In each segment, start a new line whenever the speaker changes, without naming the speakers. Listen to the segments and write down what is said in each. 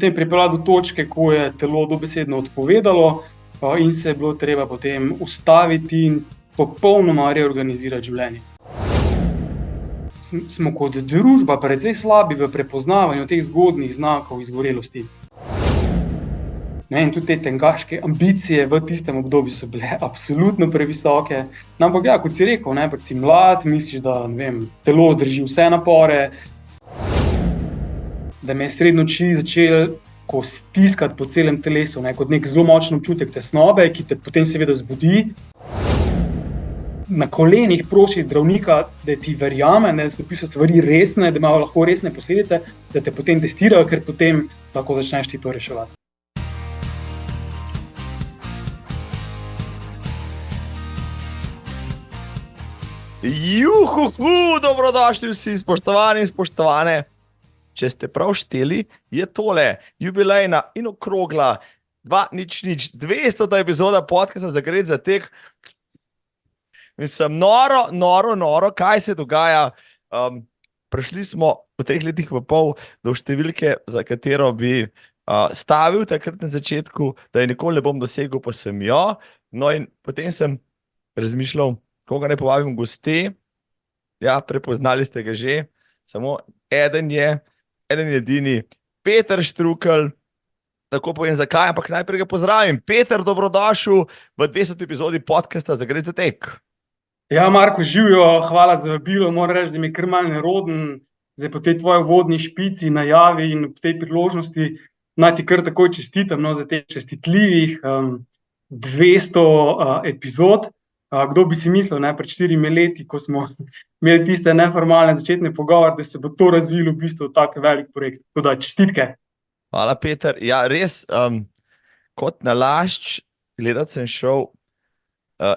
potem pripeljala do točke, ko je telo dobesedno odpovedalo in se je bilo treba potem ustaviti in popolnoma reorganizirati življenje. Smo kot družba precej slabi v prepoznavanju teh zgodnjih znakov izgorelosti. In tudi te tengaške ambicije v tistem obdobju so bile absolutno previsoke. Ampak ja, kot si rekel, pač si mlad, misliš, da telo zdrži vse napore, da me je sredi noči začelo stiskati po celem telesu, kot nek zelo močen občutek tesnobe, ki te potem seveda zbudi. Na kolenih prosiš zdravnika, da ti verjame, da so stvari resne, da imajo lahko resne posledice, da te potem testirajo, ker potem lahko začneš ti to reševati.
Dobrodošli vsi, spoštovani in spoštovane. Če ste prav šteli, je tole jubilejna in okrogla 200. epizoda podcasta Za gred za tek. Mislim, noro, kaj se dogaja. Prišli smo v 3 letih v pol do številke, za katero bi stavil takrat na začetku, da je nikoli ne bom dosegel, pa sem jo. No in potem sem razmišljal, koga ne povabim goste. Ja, prepoznali ste ga že. Samo eden edini, Peter Štrukelj. Tako povem zakaj, ampak najprej ga pozdravim. Peter, dobrodošel v 200. epizodi podcasta Za gred za tek.
Ja, Marko, živijo, hvala za vabilo. Moram reči, da mi je kar malo neroden. Zdaj po tej tvoji vodni špici, najavi in po tej priložnosti naj ti kar takoj čestitam za teh čestitljivih 200 epizod. Kdo bi si mislil, pred 4 leti, ko smo imeli tiste neformalne začetne pogovore, da se bo to razvilo v bistvu tak velik projekt. Tako da čestitke.
Hvala, Peter. Ja, res, kot nalašč gledati sem šel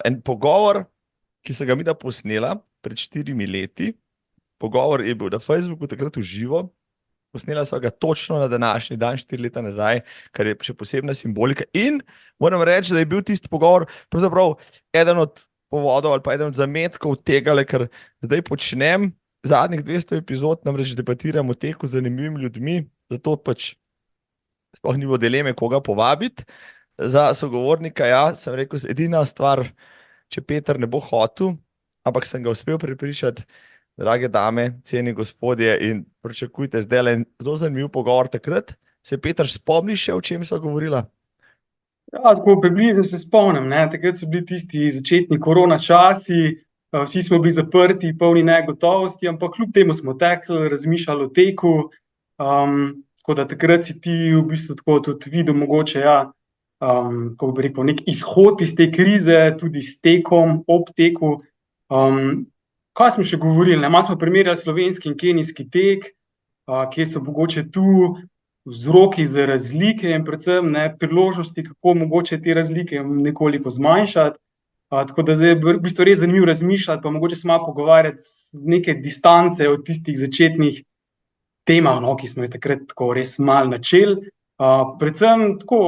en pogovor, ki so ga midva posnela pred 4 leti. Pogovor je bil na Facebooku takrat v živo. Posnela so ga točno na današnji dan, 4 leta nazaj, kar je še posebna simbolika. In moram reči, da je bil tisti pogovor pravzaprav eden od povodov ali pa eden od zametkov tega, ker zdaj počnem zadnjih 200 epizod, namreč debatiram o teku z zanimivimi ljudmi, zato pač sploh ni bilo dileme, koga povabiti za sogovornika. Ja, sem rekel, edina stvar, če Peter ne bo hotel, ampak sem ga uspel prepričati, drage dame, cenjeni gospodje, in pričakujte zdaj en zelo zanimiv pogovor takrat. Se Peter spomni še, o čem so govorila?
Ja, tako približno se spomnim. Takrat so bili tisti začetni korona časi, vsi smo bili zaprti, polni negotovosti, ampak kljub temu smo tekli, razmišljali o teku. Tako da takrat si ti v bistvu tako tudi videl mogoče, kako bi rekel, nek izhod iz te krize, tudi s tekom, ob teku. Kaj smo še govorili? Malo smo primerjali slovenski in kenijski tek, kje so mogoče tu vzroki za razlike in predvsem priložnosti, kako mogoče te razlike nekoliko zmanjšati. Tako da zdaj je v bistvu res zanimivo razmišljati, pa mogoče se malo pogovarjati z neke distance od tistih začetnih temah, ki smo jih takrat tako res malo načeli. Predvsem tako,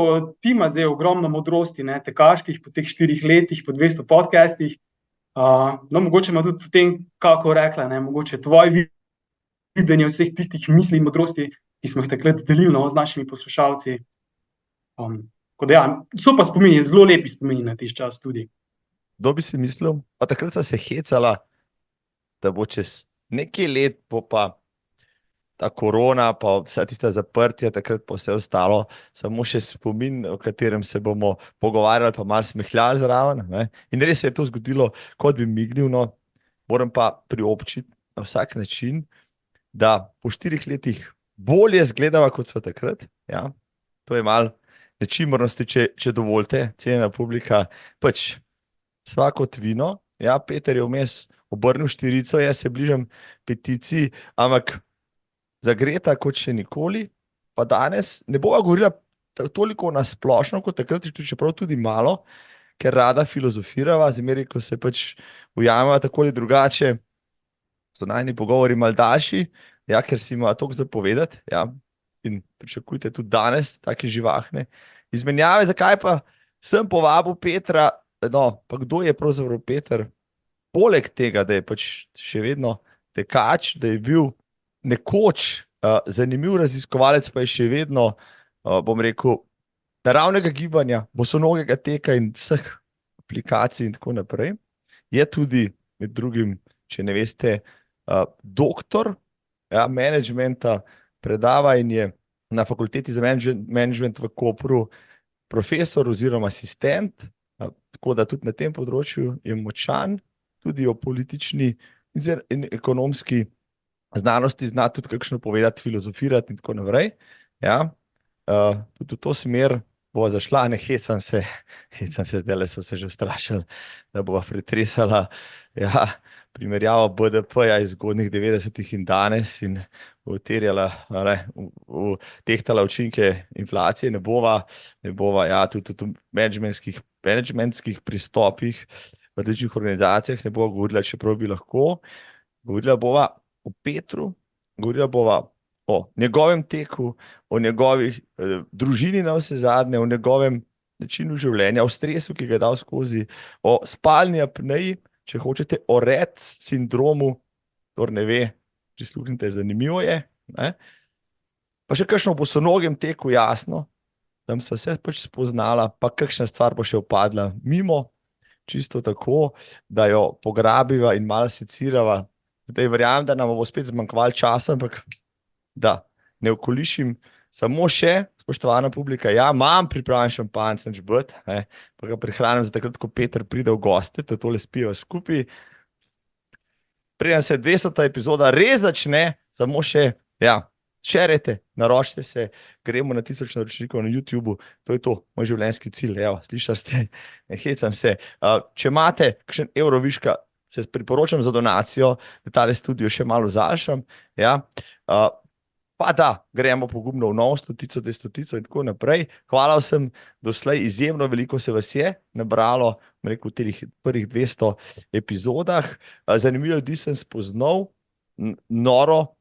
ti ima zdaj ogromno modrosti, tekaških, po teh 4 letih, po 200 podcastih. Mogoče ima tudi v tem, kako rekla, mogoče tvoje videnje vseh tistih misli in modrosti, ki smo jih takrat delili z našimi poslušalci. Tako da ja, so pa spomini, zelo lepi spomini na tisti čas tudi.
Kdo bi si mislil? Pa takrat se hecala, da bo čez nekaj let bo pa ta korona, pa vsa tista zaprtja, takrat pa vse ostalo, samo še spomin, o katerem se bomo pogovarjali, pa malo smehljali zraven. In res se je to zgodilo, kot bi mignil. Moram pa priobčiti na vsak način, da po 4 letih bolje zgledava, kot sva takrat. Ja, to je malo nečimrnosti, če dovolite, cenjena publika. Pač sva kot vino. Ja, Peter je vmes obrnil 4, jaz se bližam 5, ampak zagreta kot še nikoli, pa danes ne bova govorila toliko na splošno kot takrat, čeprav tudi malo, ker rada filozofirava, zmeraj, ko se pač ujameva tako ali drugače, so najni pogovori malo daljši, ja, ker si ima toliko zapovedati, ja, in pričakujte tudi danes take živahne izmenjave. Zakaj pa sem povabil Petra, pa kdo je pravzaprav Peter? Poleg tega, da je pač še vedno tekač, da je bil nekoč zanimiv raziskovalec, pa je še vedno bom rekel, naravnega gibanja, bosonogega teka in vseh aplikacij in tako naprej. Je tudi med drugim, če ne veste, doktor managementa, predava in je na fakulteti za management v Kopru profesor oziroma asistent, tako da tudi na tem področju je močan, tudi o politični in ekonomski znanosti zna tudi kakšno povedati, filozofirati in tako naprej. Ja, tudi v to smer bova zašla, ne hecam se, zdajle so se že ustrašili, da bova pretresala primerjavo BDP-ja iz zgodnjih 90-ih in danes in uterjala, tehtala učinke inflacije, ne bova tudi v menedžmentskih pristopih v različnih organizacijah, ne bova govorila, čeprav bi lahko. Govorila bova o Petru, govorila bova o njegovem teku, o njegovi družini na vse zadnje, o njegovem načinu življenja, o stresu, ki ga je dal skozi, o spalni apneji, če hočete, o Rett sindromu, kdor ne ve, prisluhnite, zanimivo je. Ne? Pa še kakšno o bosonogem teku, jasno, tam sva se pač spoznala, pa kakšna stvar bo še upadla mimo, čisto tako, da jo pograbiva in malo secirava. Zdaj verjamem, da nam bo spet zmanjkvalo časa, ampak da ne okolišim, samo še, spoštovana publika, imam pripravljen šampanjec, nič bud, pa ga prihranim za takrat, ko Peter pride v goste, da tole spijo skupaj. Preden se 200. epizoda res začne, samo še, šerajte, naročite se, gremo na 1000 naročnikov na YouTubeu, to je to, moj življenjski cilj, slišali ste, ne hecam se. Če imate kakšen evro viška, se priporočam za donacijo, da tale studio še malo zaljšam, pa da gremo pogumno v novo stotico, destotico in tako naprej. Hvala vsem doslej, izjemno veliko se vas je nabralo, v teh prvih 200 epizodah. Zanimivo ljudi sem spoznal, noro,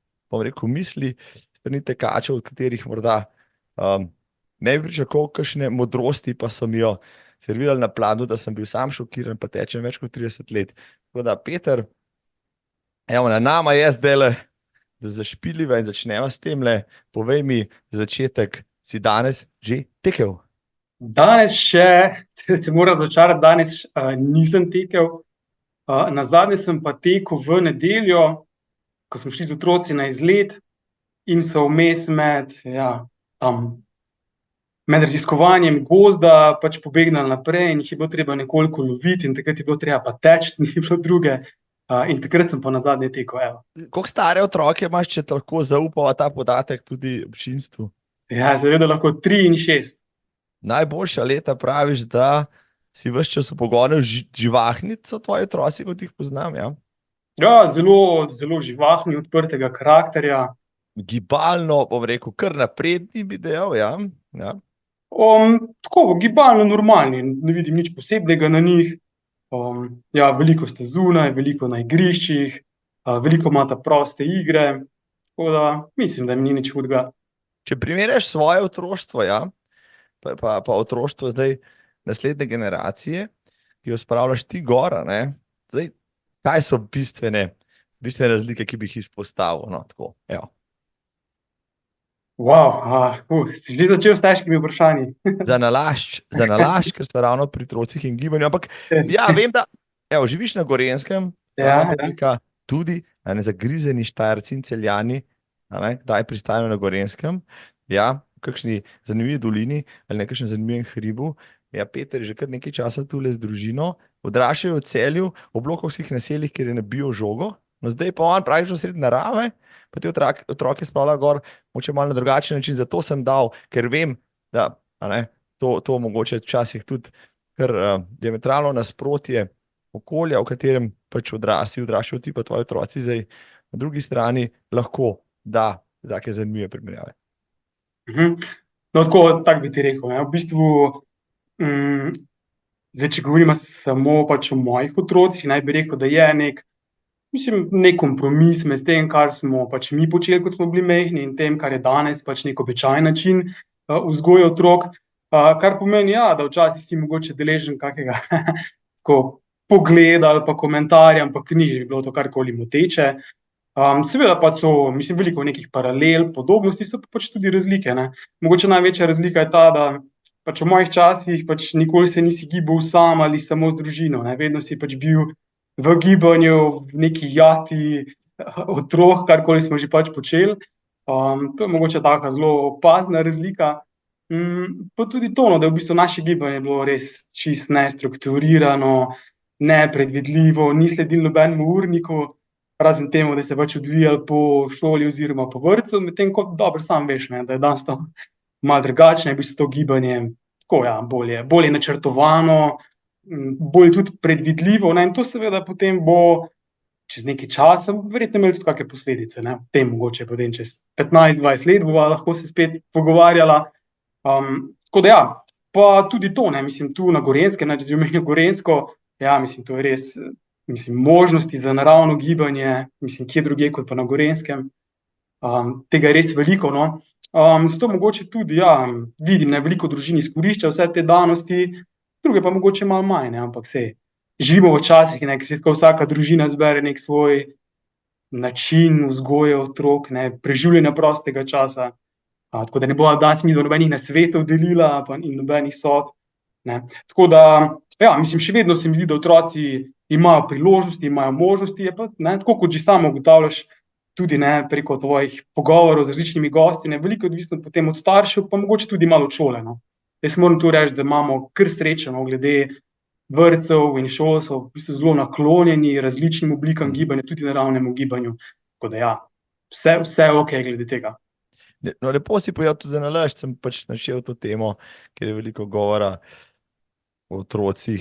misli, strani tekačev, od katerih morda ne bi pričakoval kakšne modrosti, pa so mi jo servirali na planu, da sem bil sam šokiran, pa tečem več kot 30 let. Tako da, Peter, na nama je zdajle, da zašpiliva in začneva s temle. Povej mi za začetek, si danes že tekel?
Danes še, te moram začarati, danes nisem tekel. Nazadnje sem pa tekel v nedeljo, ko smo šli z otroci na izlet in so vmes med raziskovanjem gozda pač pobegnili naprej in jih je bilo treba nekoliko loviti in takrat je bilo treba pa teči, ni bilo druge. In takrat sem pa nazadnje tekel.
Koliko stare otroke imaš, če lahko zaupava ta podatek tudi občinstvu?
Seveda lahko 3 in 6.
Najboljša leta praviš, da si ves čas v pogonu živahni, so tvoji otroci, kot jih poznam,
zelo, zelo živahni, odprtega karakterja.
Gibalno, bom rekel, kar napredni bi dejal,
Tako, gibalno normalni, ne vidim nič posebnega na njih. Veliko ste zunaj, veliko na igriščih, veliko imata proste igre, tako da mislim, da mi ni nič hudega.
Če primerjaš svoje otroštvo, pa otroštvo zdaj naslednje generacije, ki jo spravljaš ti gora, zdaj, kaj so bistvene razlike, ki bi jih izpostavil? Tako,
si že začel s težkimi vprašanji.
Za nalašč, ker so ravno pri otrocih in gibanju, ampak vem, da živiš na Gorenjskem, tudi zagrizeni Štajerci in Celjani, kdaj pristajajo na Gorenjskem, v kakšni zanimivi dolini ali nekakšnem zanimivem hribu. Peter je že kar nekaj časa tule z družino, odraščajo v Celju, v blokovskih naseljih, kjer je nabijo žogo, no zdaj pa on praktično sredi narave, pa te otroke spravlja gor, moče malo na drugačen način, zato sem dal, ker vem, da to mogoče včasih tudi kar diametralno nasprotje okolja, v katerem pač odraščajo ti pa tvoji otroci, zdaj na drugi strani lahko da take zanimive primerjave.
No, tako bi ti rekel, v bistvu, zdaj, če govorimo samo pač o mojih otrocih, naj bi rekel, da je nek kompromis med tem, kar smo pač mi počeli, kot smo bili majhni, in tem, kar je danes pač nek običajen način vzgoje otrok, kar pomeni, da včasih si mogoče deležen kakega pogleda ali pa komentarja, ampak ni že bilo to karkoli moteče. Seveda pa so, mislim, veliko nekih paralel, podobnosti, so pa pač tudi razlike, ne. Mogoče največja razlika je ta, da pač v mojih časih pač nikoli se nisi gibal sam ali samo z družino, ne. Vedno si pač bil v gibanju, v neki jati otrok, karkoli smo že pač počeli. To je mogoče taka zelo opazna razlika. Pa tudi to, no, da je v bistvu naše gibanje bilo res čisto nestrukturirano, nepredvidljivo, ni sledilo nobenemu urniku, razen temu, da se pač odvijali po šoli oziroma po vrtcu, medtem ko dobro sam veš, ne, da je danes to malo drugačno, je v bistvu to gibanje tako, ja, bolje načrtovano, bolj tudi predvidljivo, ne, in to seveda potem bo čez nekaj časa verjetno imelo tudi kakšne posledice, ne, o tem mogoče potem čez 15-20 let bova lahko se spet pogovarjala. Tako da ja, pa tudi to, ne, mislim, tu na Gorenjskem, če si omenil Gorenjsko, ja, mislim, to je res, mislim, možnosti za naravno gibanje, mislim, kje drugje kot pa na Gorenjskem. Tega je res veliko, no. Zato mogoče tudi, ja, vidim, ne, veliko družin izkorišča vse te danosti, druge pa mogoče malo manj, ne, ampak saj živimo v časih, ne, ke si tako vsaka družina zbere neki svoj način vzgoje otrok, ne, preživljanja prostega časa. Tako da ne bova danes midva nobenih nasvetov delila pa in nobenih sodb, ne. Tako da, ja, mislim, še vedno se mi zdi, da otroci imajo priložnosti, imajo možnosti, je pa, ne, tako kot že sam ugotavljaš, tudi, ne, preko tvojih pogovorov z različnimi gosti, ne, veliko je odvisno potem od staršev, pa mogoče tudi malo od šole, no. Jaz moram tu reči, da imamo kar srečo, no, glede vrtcev in šol, so v bistvu zelo naklonjeni različnim oblikam gibanja, tudi naravnemu gibanju. Tako da ja, vse okej glede tega.
No, lepo si povedal tudi zanalašč, sem pač našel to temo, ker je veliko govora o otrocih,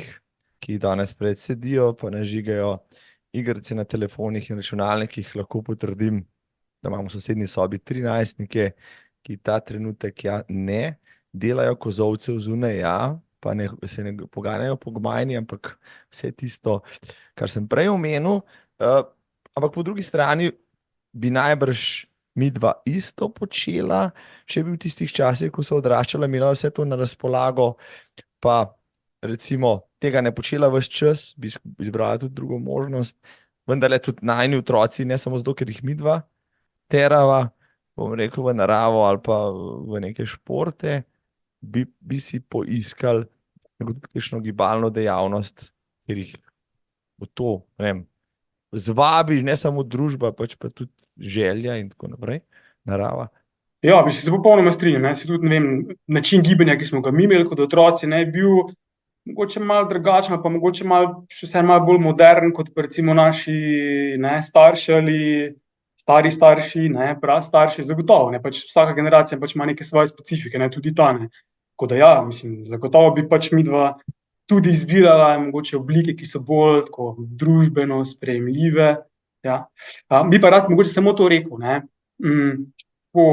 ki danes pred sedijo, pa nažigajo igrice na telefonih in računalnikih. Lahko potrdim, da imamo v sosednji sobi 13-nike, ki ta trenutek ne delajo kozolcev zunaj, pa se ne poganjajo po gmajni, ampak vse tisto, kar sem prej omenil. Ampak po drugi strani bi najbrž midva isto počela, če bi v tistih časih, ko so odraščala, imela vse to na razpolago, pa recimo tega ne počela ves čas, bi izbrala tudi drugo možnost, vendarle tudi najini otroci, ne samo zato, ker jih midva terava, bom rekel, v naravo ali pa v neke športe, bi si poiskali kakšno gibalno dejavnost, ker jih v to, ne vem, zvabi ne samo družba, pač pa tudi želja in tako naprej, narava.
Ja, bi se popolnoma strinjam, ne, saj tudi, ne vem, način gibanja, ki smo ga mi imeli kot otroci, ne, je bil mogoče malo drugačen, pa mogoče malo, še vseeno malo bolj moderen, kot pa recimo naši, ne, starši ali stari starši, ne, prastarši, zagotovo, ne, pač vsaka generacija pač ima neke svoje specifike, ne, tudi ta, ne. Tako da ja, mislim, zagotovo bi pač midva tudi izbirala mogoče oblike, ki so bolj tako družbeno sprejemljive, ja. Bi pa rad mogoče samo to rekel, ne, tako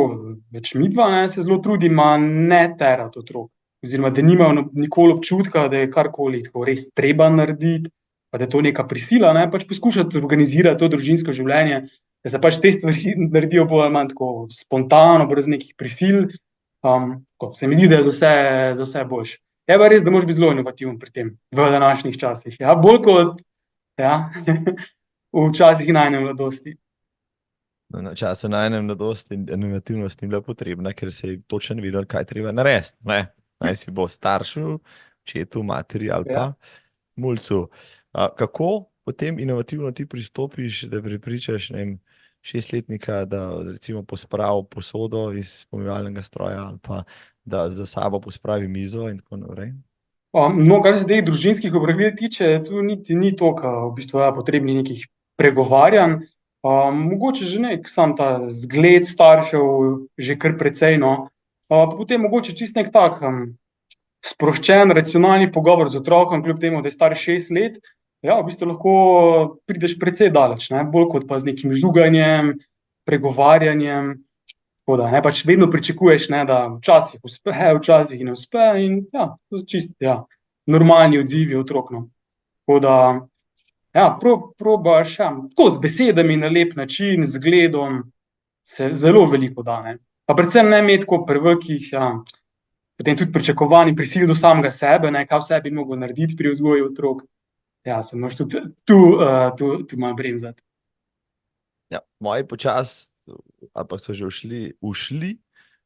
pač midva, ne, se zelo trudima ne terati otrok, oziroma da nimajo nikoli občutka, da je karkoli tako res treba narediti, pa da je to neka prisila, ne, pač poskušati organizirati to družinsko življenje, da se pač te stvari naredijo bolj ali manj tako spontano, brez nekih prisil. Tako, se mi zdi, da je za vse boljše. Je pa res, da moraš biti zelo inovativen pri tem v današnjih časih, ja, bolj kot, ja, v časih najine mladosti.
Na času najine mladosti inovativnost ni bila potrebna, ker se je točno videlo, kaj treba narediti, ne. Naj si bo staršu, očetu, materi ali pa mulcu. Kako potem inovativno ti pristopiš, da prepričaš, ne vem, 6-letnika, da recimo pospravi posodo iz pomivalnega stroja ali pa da za sabo pospravi mizo in tako naprej?
No, kar se teh družinskih opravil tiče, tu niti ni toliko v bistvu potrebnih nekih pregovarjanj. Mogoče že sam ta zgled staršev že kar precej, no. Potem mogoče čisto neki tak sproščen, racionalni pogovor z otrokom, kljub temu, da je star 6 let, ja, v bistvu lahko prideš precej daleč, ne, bolj kot pa z nekim žuganjem, pregovarjanjem. Tako da, ne, pač vedno pričakuješ, ne, da včasih uspe, včasih ne uspe in ja, to so čisto, ja, normalni odzivi otrok, no. Tako da, ja, probaš, tako z besedami na lep način, z zgledom, se zelo veliko da, ne. Pa predvsem ne imeti tako prevelikih, potem tudi pričakovanj, prisil do samega sebe, ne, kaj vse bi mogel narediti pri vzgoji otrok. Ja, se moraš tudi tu malo bremzati.
Ja, moji ali pa so že ušli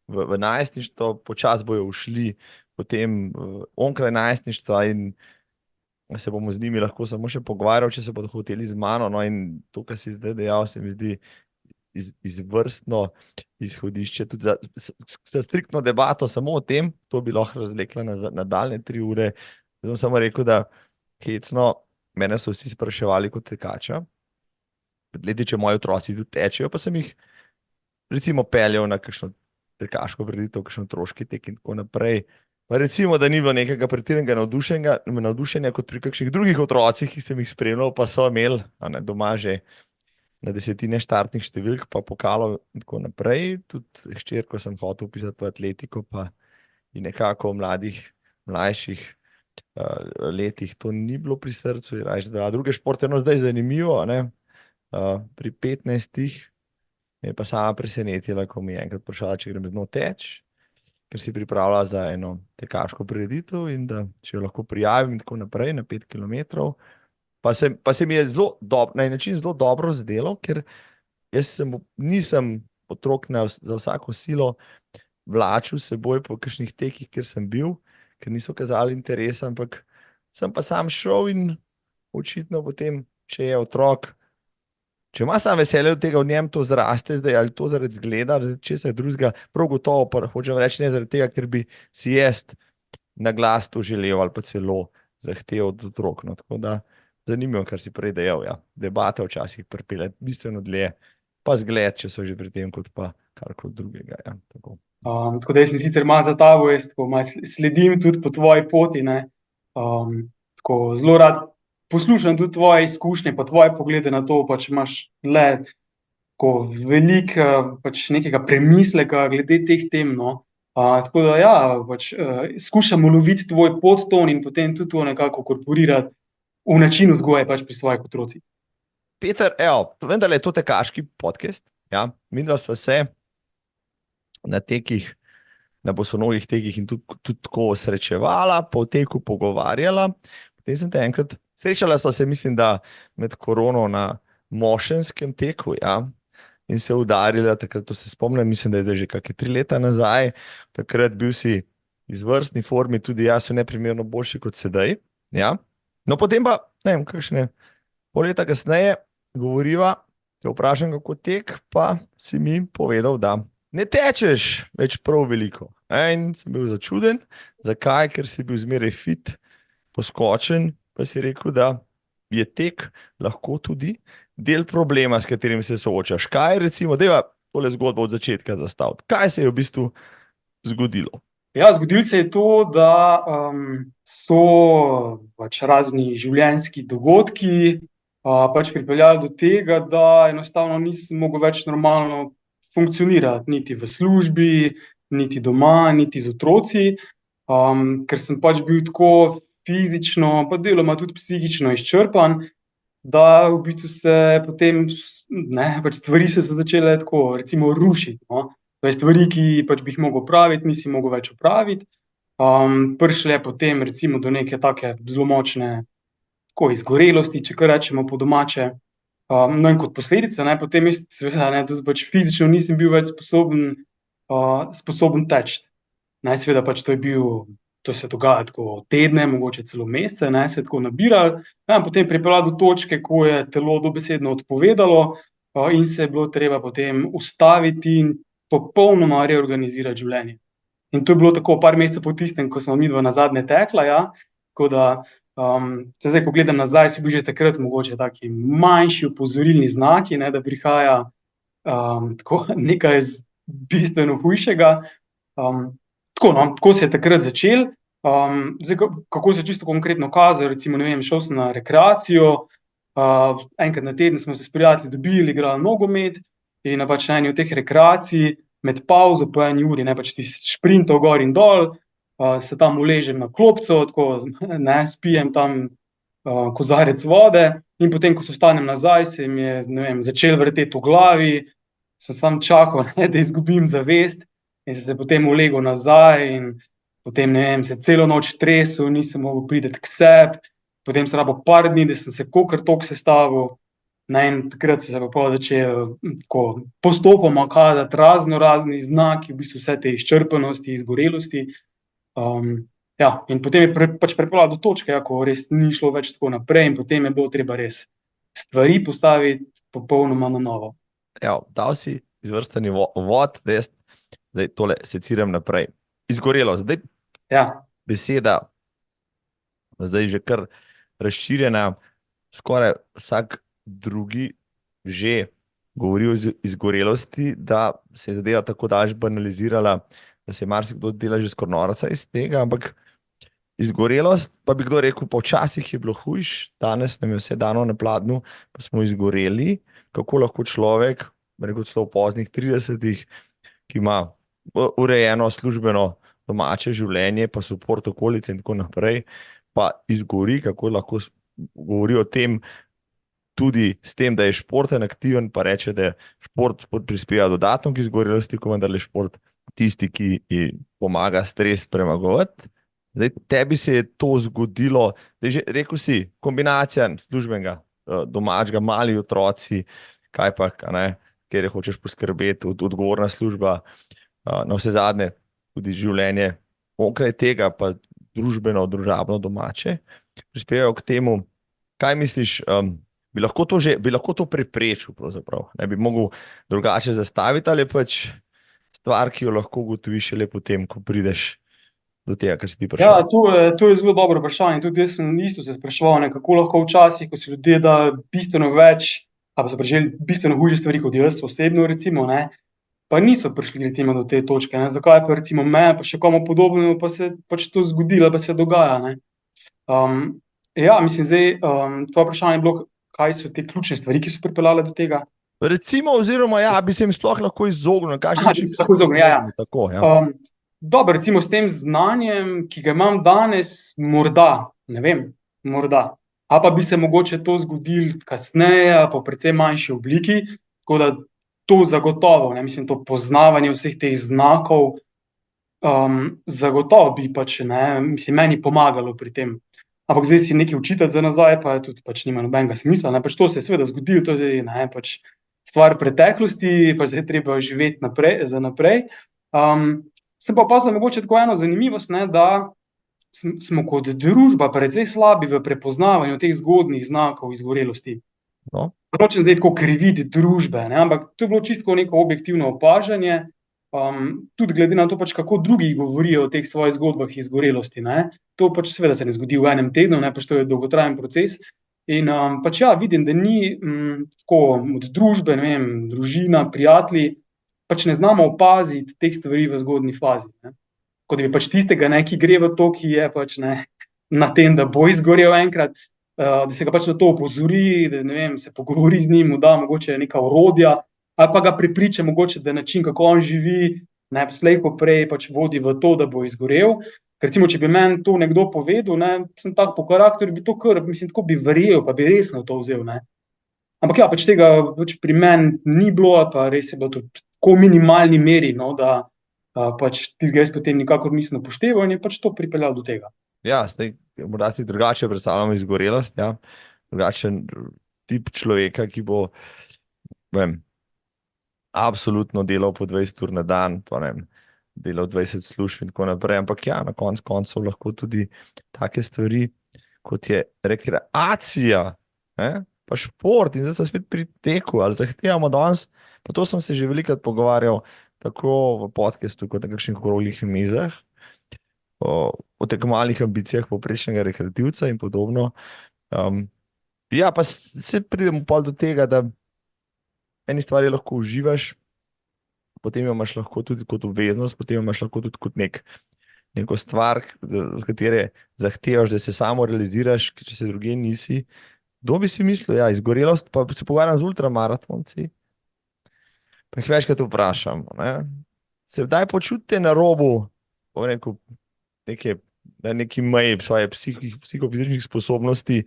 v najstništvo, počasi bojo ušli potem onkraj najstništva in se bomo z njimi lahko samo še pogovarjali, če se bodo hoteli z mano. No, in to, kar si zdaj dejal, se mi zdi izvrstno izhodišče tudi za striktno debato samo o tem. To bi lahko razvlekla na daljne 3 ure. Zdaj bom samo rekel, da hecno, mene so vsi spraševali kot tekača. Pred leti, če moji otroci tudi tečejo, pa sem jih recimo peljal na kakšno tekaško prireditev, kakšen otroški tek in tako naprej. Pa recimo, da ni bilo nekega pretiranega navdušenja kot pri kakšnih drugih otrocih, ki sem jih spremljal, pa so imeli doma že na desetine štartnih številk, pa pokalov in tako naprej. Tudi hčerko sem hotel vpisati v atletiko, pa in nekako v mlajših letih to ni bilo pri srcu, je raje dala druge športe. No, zdaj je zanimivo, pri 15 me je pa sama presenetila, ko mi je enkrat vprašala, če grem z njo teč, ker si pripravila za eno tekaško prireditev in da če jo lahko prijavim in tako naprej na 5 kilometrov. Pa se mi je na en način zelo dobro zdelo, ker jaz nisem otrok za vsako silo vlačil s seboj po kakšnih tekih, kjer sem bil, ker niso kazali interesa, ampak sem pa sam šel in očitno potem, če je otrok, če ima sam veselje od tega, v njem to zraste zdaj, ali to zaradi zgleda, ali česa drugega, prav gotovo pa hočem reči ne zaradi tega, ker bi si jaz na glas to želel ali pa celo zahteval od otrok. No, tako da zanimivo, kar si prej dejal, ja. Debata včasih pripelje bistveno dlje, pa zgled, če so že pri tem, kot pa karkoli drugega. Ja, tako.
Tako da jaz sem sicer malo za tabo, jaz tako malo sledim tudi po tvoji poti, ne. Tako zelo rad poslušam tudi tvoje izkušnje, pa tvoje poglede na to, pač imaš le tako veliko pač nekega premisleka glede teh tem, no. Tako da ja, pač skušamo loviti tvoj podton in potem tudi to nekako korporirati v način vzgoje pač pri svojih otrocih.
Peter, evo, vendar je to tekaški podcast, ja, midva sva se na tekih, na bosonogih tekih in tudi tako srečevala, po teku pogovarjala. Potem sem te enkrat srečala, so se, mislim, da med korono na mošenskem teku, ja, in se udarila, takrat to se spomnim, mislim, da je zdaj že kakšne 3 leta nazaj, takrat bil si izvrstni formi, tudi jaz so neprimerno boljši kot sedaj, ja. No, potem pa, ne vem, kakšne pol leta kasneje govoriva, te vprašam, kako tek, pa si mi povedal, da ne tečeš več prav veliko. In sem bil začuden, zakaj, ker si bil zmeraj fit, poskočen, pa si rekel, da je tek lahko tudi del problema, s katerim se soočaš. Kaj recimo, dajva tole zgodbo od začetka zastaviti. Kaj se je v bistvu zgodilo?
Ja, zgodilo se je to, da so pač razni življenjski dogodki pač pripeljali do tega, da enostavno nisem mogel več normalno funkcionirati, niti v službi, niti doma, niti z otroci, ker sem pač bil tako fizično, pa deloma tudi psihično izčrpan, da v bistvu se potem pač stvari so se začele tako recimo rušiti, no. Stvari, ki pač bi jih mogel opraviti, nisi mogel več opraviti. Prišle potem recimo do neke take zelo močne tako izgorelosti, če kar rečemo po domače. No in kot posledica, potem jaz seveda tudi pač fizično nisem bil več sposoben teči. Seveda pač to se dogaja tako tedne, mogoče celo mesece, se je tako nabiralo. Potem pripeljalo do točke, ko je telo dobesedno odpovedalo in se je bilo treba potem ustaviti in popolnoma reorganizirati življenje. In to je bilo tako par mesecev po tistem, ko smo midva nazadnje tekla, ja. Tako da zdaj, ko gledam nazaj, so bili že takrat mogoče taki manjši opozorilni znaki, da prihaja tako nekaj bistveno hujšega. Tako se je takrat začelo. Zdaj, kako se čisto konkretno kaže, recimo, ne vem, šel sem na rekreacijo, enkrat na teden smo se s prijatelji dobili, igrali nogomet in pač na eni od teh rekreacij med pavzo po 1 uri, pač ti šprintov gor in dol, se tam uležem na klopco, tako spijem tam kozarec vode in potem, ko se vstanem nazaj, se mi je, ne vem, začelo vrteti v glavi, sem samo čakal, da izgubim zavest in sem se potem ulegel nazaj in potem, ne vem, se celo noč tresel, nisem mogel priti k sebi, potem sem rabil par dni, da sem se kakor toliko sestavil. Ne, in takrat so se pa pol začeli tako postopoma kazati razni znaki, v bistvu vse te izčrpanosti, izgorelosti. Ja, in potem je pač pripeljalo do točke, ja, ko res ni šlo več tako naprej, in potem je bilo treba res stvari postaviti popolnoma na novo.
Ja, dal si izvrstani vod, da jaz zdaj tole seciram naprej. Izgorelo, zdaj
Ja,
beseda, zdaj že kar razširjena, skoraj vsak drugi že govori o izgorelosti, da se je zadeva tako daž banalizirala, da se je marsikdo dela že skoraj norca iz tega, ampak izgorelost, pa bi kdo rekel, pa včasih je bilo hujš, danes nam je vse dano na pladnju, pa smo izgoreli, kako lahko človek, rekel celo v poznih 30-ih, ki ima urejeno službeno domače življenje, pa suport okolice in tako naprej, pa izgori, kako lahko govori o tem, tudi s tem, da je športen, aktiven, pa reče, da je šport prispeva dodatno k izgorelosti, ko vendar je šport tisti, ki ji pomaga stres premagovati. Zdaj, tebi se je to zgodilo, da že rekel si, kombinacija službenega, domačega, mali otroci, kaj pa, kjer je hočeš poskrbeti, odgovorna služba, na vse zadnje, tudi življenje onkraj tega, pa družbeno, družabno domače, prispevajo k temu. Kaj misliš, bi lahko to preprečil pravzaprav? Ne bi mogel drugače zastaviti, ali je pač stvar, ki jo lahko ugotoviš šele potem, ko prideš do tega, kar si ti prišel?
ja, to je zelo dobro vprašanje. Tudi jaz sem isto se spraševal, ne, kako lahko včasih, ko si ljudje da bistveno več, ali pa so preželi bistveno hujše stvari kot jaz osebno, recimo, ne, pa niso prišli recimo do te točke. Ne. Zakaj pa recimo me, pa še komu podobnemu, pa se pač to zgodilo, pa se dogaja. Ne. Ja, mislim, zdaj, tvoje vprašanje je bilo, kaj so te ključne stvari, ki so pripeljale do tega.
Recimo, oziroma, ja, bi se jim sploh lahko izognil, kakšen
Aha,
način
da
bi
se
se
lahko izognil, ja, ja.
izognil, tako, ja.
Dobro, recimo s tem znanjem, ki ga imam danes, morda, ne vem, morda. A pa bi se mogoče to zgodilo kasneje, ali pa v precej manjši obliki, tako da to zagotovo, ne, mislim, to poznavanje vseh teh znakov, zagotovo bi pač, ne, mislim, meni pomagalo pri tem. Ampak zdaj si nekaj učiti za nazaj, pa tudi pač nima nobenega smisla. Ne, pač to se je seveda zgodilo, to je zdaj, ne, pač stvar preteklosti, pa zdaj treba živeti naprej, za naprej. Sem pa opazil mogoče tako eno zanimivost, ne, da smo kot družba precej slabi v prepoznavanju teh zgodnjih znakov izgorelosti.
No.
Nočem zdaj tako kriviti družbe, ne, ampak to je bilo čisto neko objektivno opažanje, tudi glede na to, pač, kako drugi govorijo o teh svojih zgodbah izgorelosti. Ne. To pač seveda se ne zgodi v enem tednu, ne, pač to je dolgotrajen proces. In pač ja, vidim, da ni tako od družbe, ne vem, družina, prijatelji, pač ne znamo opaziti teh stvari v zgodnji fazi. Ne. Kot da bi pač tistega, ne, ki gre v to, ki je pač, ne, na tem, da bo izgorel enkrat, da se ga pač na to opozori, da ne vem, se pogovori z njim, mu da mogoče neka orodja, ali pa ga prepriča mogoče, da način, kako on živi, ne, slej ko prej pač vodi v to, da bo izgorel. Ker recimo, če bi meni to nekdo povedal, ne, sem tak po karakterju, bi to kar, mislim, tako bi verjel, pa bi resno to vzel, ne. Ampak ja, pač tega pač pri meni ni bilo, pa res je bilo tudi tako v minimalni meri, no, da pač tistega jaz potem nikakor nisem upošteval in je pač to pripeljalo do tega.
Ja, zdaj morda si drugače predstavljamo izgorelost, ja. Drugačen tip človeka, ki bo, vem, absolutno delal po 20 ur na dan, pa ne vem, delal 20 služb in tako naprej, ampak ja, na koncu koncev lahko tudi take stvari, kot je rekreacija, pa šport, in zdaj sem spet pri teku, ali zahtevamo danes, pa to sem se že velikokrat pogovarjal, tako v podcastu, kot na kakšnih okroglih mizah, o tekmovalnih ambicijah povprečnega rekreativca in podobno. Ja, pa se pridemo pol do tega, da eni stvari lahko uživaš, potem jo imaš lahko tudi kot obveznost, potem jo imaš lahko tudi kot neko stvar, z katere zahtevaš, da se samo realiziraš, če se drugje nisi. Kdo bi si mislil, ja, izgorelost, pa se pogovarjam z ultramaratonci, pa jih večkrat vprašam, ne? Se kdaj počutite na robu, bom rekel, na neki meji svoje psihofizičnih sposobnosti,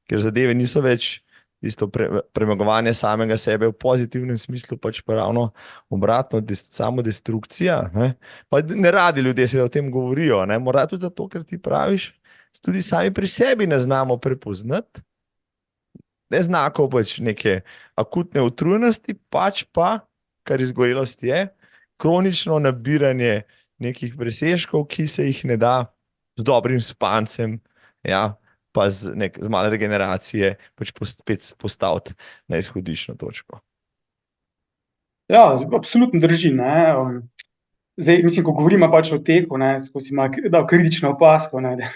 ker zadeve niso več tisto premagovanje samega sebe v pozitivnem smislu, pač pa ravno obratno, samodestrukcija, ne? Pa ne radi ljudje se o tem govorijo, ne? Morda tudi zato, ker ti praviš, tudi sami pri sebi ne znamo prepoznati, ne znakov pač neke akutne utrujenosti, pač pa, kar izgorelost je, kronično nabiranje nekih presežkov, ki se jih ne da z dobrim spancem, ja, pa z malo regeneracije pač spet postaviti na izhodiščno točko.
Ja, absolutno drži, ne. Zdaj, mislim, ko govorimo pač o teku, ne, skozi malo dal kritično opazko, ne, da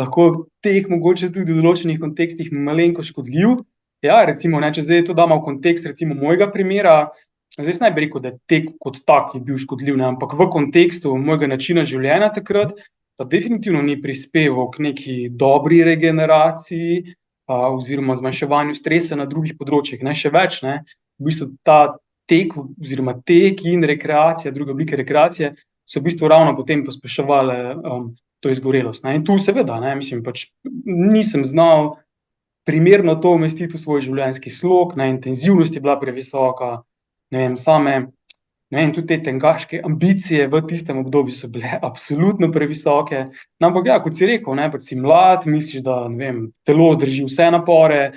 lahko tek mogoče tudi v določenih kontekstih malenkost škodljiv. Ja, recimo, ne, če zdaj to damo v kontekst recimo mojega primera, zdaj se ne bi rekel, da tek kot tak je bil škodljiv, ne, ampak v kontekstu mojega načina življenja takrat pa definitivno ni prispeval k neki dobri regeneraciji, oziroma zmanjševanju stresa na drugih področjih, ne, še več, ne, v bistvu ta tek oziroma tek in rekreacija, druge oblike rekreacije so v bistvu ravno potem pospeševale to izgorelost, ne. In tu seveda, ne, mislim, pač nisem znal primerno to umestiti v svoj življenjski slog, ne, intenzivnost je bila previsoka, ne vem, ne vem, tudi te tekaške ambicije v tistem obdobju so bile absolutno previsoke. No, ampak ja, kot si rekel, ne, pač si mlad, misliš, da, ne vem, telo zdrži vse napore,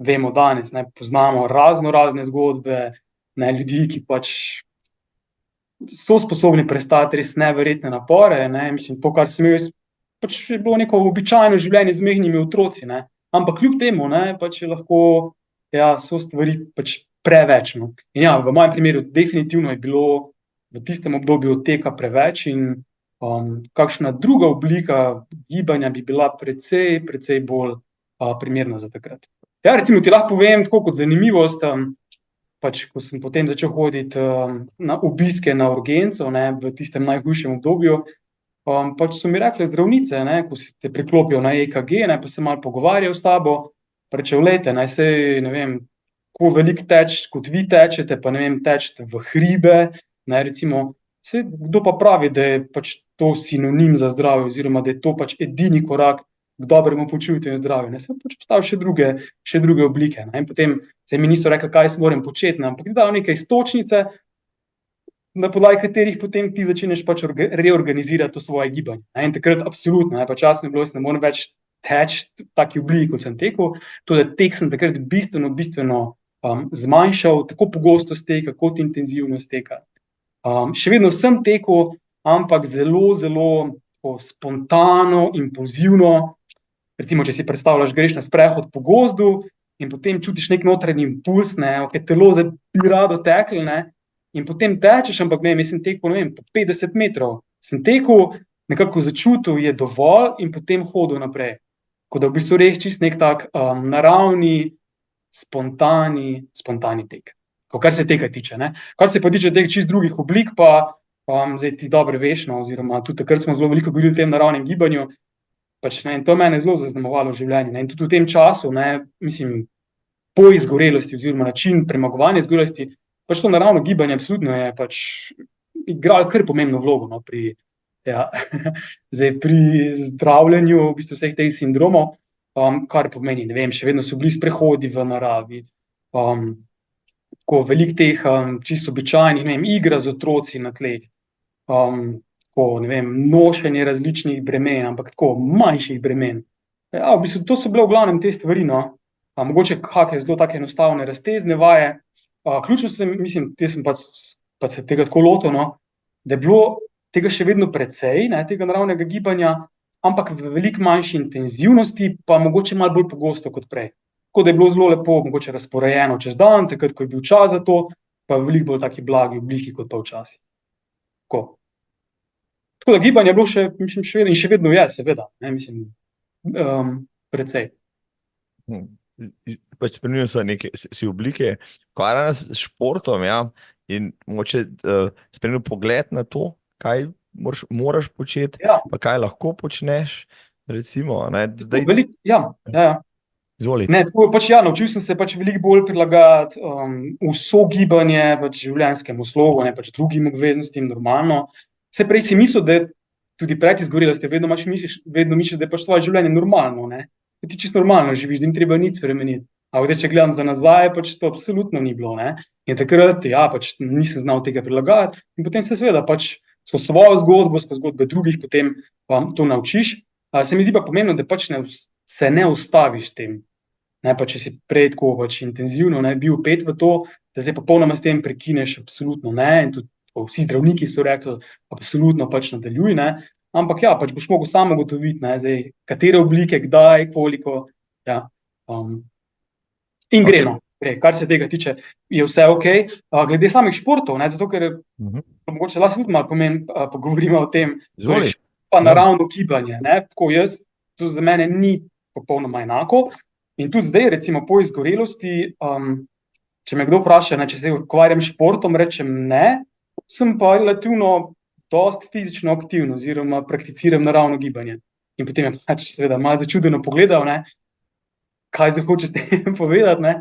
vemo danes, ne, poznamo razne zgodbe, ne, ljudi, ki pač so sposobni prestati res neverjetne napore, ne, mislim, to, kar sem imel jaz, pač je bilo neko običajno življenje z majhnimi otroci, ne, ampak kljub temu, ne, pač je lahko, ja, so stvari pač preveč, no. In ja, v mojem primeru definitivno je bilo v tistem obdobju teka preveč in kakšna druga oblika gibanja bi bila precej bolj primerna za takrat. Ja, recimo ti lahko povem tako kot zanimivost, pač ko sem potem začel hoditi na obiske na urgenco, ne, v tistem najhujšem obdobju, pač so mi rekle zdravnice, ne, ko se te priklopijo na EKG, ne, pa se malo pogovarjajo s tabo, pa rečejo, glejte, ne, saj, ne vem, ko veliko teč, kot vi tečete, pa ne vem, tečete v hribe, ne, recimo, saj kdo pa pravi, da je pač to sinonim za zdravje oziroma da je to pač edini korak k dobremu počutju in zdravju, ne, sem pač postavil še druge oblike, ne, in potem se mi niso rekli, kaj moram početi, ne, ampak ti dajo neke iztočnice, na podlagi katerih potem ti začneš pač reorganizirati to svoje gibanje, ne, in takrat absolutno, ne, pač jasno je bilo, jaz ne morem več teči v taki obliki, kot sem tekel, to, da tek sem takrat bistveno zmanjšal, tako pogostost teka kot intenzivnost teka. Še vedno sem tekel, ampak zelo spontano, impulzivno, recimo, če si predstavljaš, greš na sprehod po gozdu in potem čutiš neki notranji impuls, ne, okej, telo zdaj bi rado teklo, ne, in potem tečeš, ampak ne vem, jaz sem tekel, ne vem, po 50 metrov, sem tekel, nekako začutil je dovolj in potem hodil naprej. Tako da v bistvu res čisto neki tak naravni, spontani tek. Kar se tega tiče, ne. Kar se pa tiče teh čisto drugih oblik, pa zdaj ti dobro veš, no, oziroma tudi takrat smo zelo veliko govorili o tem naravnem gibanju, pač, ne, in to je mene zelo zaznamovalo v življenju, ne, in tudi v tem času, ne, mislim, po izgorelosti oziroma način premagovanja izgorelosti, pač to naravno gibanje absolutno je pač igralo kar pomembno vlogo, no, pri zdravljenju v bistvu vseh teh sindromov, kar pomeni, ne vem, še vedno so bili sprehodi v naravi, tako veliko teh čisto običajnih, ne vem, igra z otroci na tleh, tako, ne vem, nošenje različnih bremen, ampak tako manjših bremen. Ja, v bistvu to so bile v glavnem te stvari, no, mogoče kake zelo take enostavne raztezne vaje, ključno mislim, jaz sem pač se tega tako lotil, no, da je bilo tega še vedno precej, ne, tega naravnega gibanja, ampak v veliko manjši intenzivnosti, pa mogoče malo bolj pogosto kot prej. Tako da je bilo zelo lepo mogoče razporejeno čez dan, takrat, ko je bil čas za to, pa v veliko bolj taki blagi obliki kot pa včasih. Tako da gibanje je bilo še, mislim, še vedno je, seveda, ne, mislim, precej.
Pač spremenili so neke oblike, ukvarjanja s športom, ja, in mogoče spremenil pogled na to, kaj moraš početi,
Ja.
Pa kaj lahko počneš, recimo, ne, zdaj.
Ja.
Izvoli.
Ne, tako pač ja, naučil sem se pač veliko bolj prilagajati vso gibanje pač življenjskemu slogu, ne, pač drugim obveznostim, normalno. Saj prej si mislil, da tudi pred izgorelostjo vedno misliš, da je pač tvoje življenje normalno, ne. Da ti čisto normalno živiš, da ni treba nič spremeniti. Ampak zdaj, če gledam za nazaj, pač to absolutno ni bilo, ne. In takrat, ja, pač nisem znal tega prilagajati in potem se seveda pač skozi svojo zgodbo, skozi zgodbe drugih potem to naučiš. Se mi zdi pa pomembno, da pač se ne ustaviš s tem. Ne, pa če si prej tako pač intenzivno bil vpet v to, da zdaj popolnoma s tem prekineš, absolutno ne. In tudi vsi zdravniki so rekli, absolutno pač nadaljuj, ne. Ampak ja, pač boš mogel samo ugotoviti, ne, zdaj, katere oblike, kdaj, koliko. Ja. In
Ok.
gremo. Kar se tega tiče, je vse ok. Glede samih športov, ne, zato ker mogoče lahko tudi malo pogovorimo o tem,
Izvoli.
pa
Ja.
naravno gibanje. Ne, tako jaz, to za mene ni popolnoma enako. In tudi zdaj, recimo po izgorelosti, če me kdo vpraša, ne, če se ukvarjam s športom, rečem ne, sem pa relativno dosti fizično aktiven oziroma prakticiram naravno gibanje. In potem je pač seveda malo začudeno pogledal, ne, kaj zdaj hočeš s tem povedati, ne.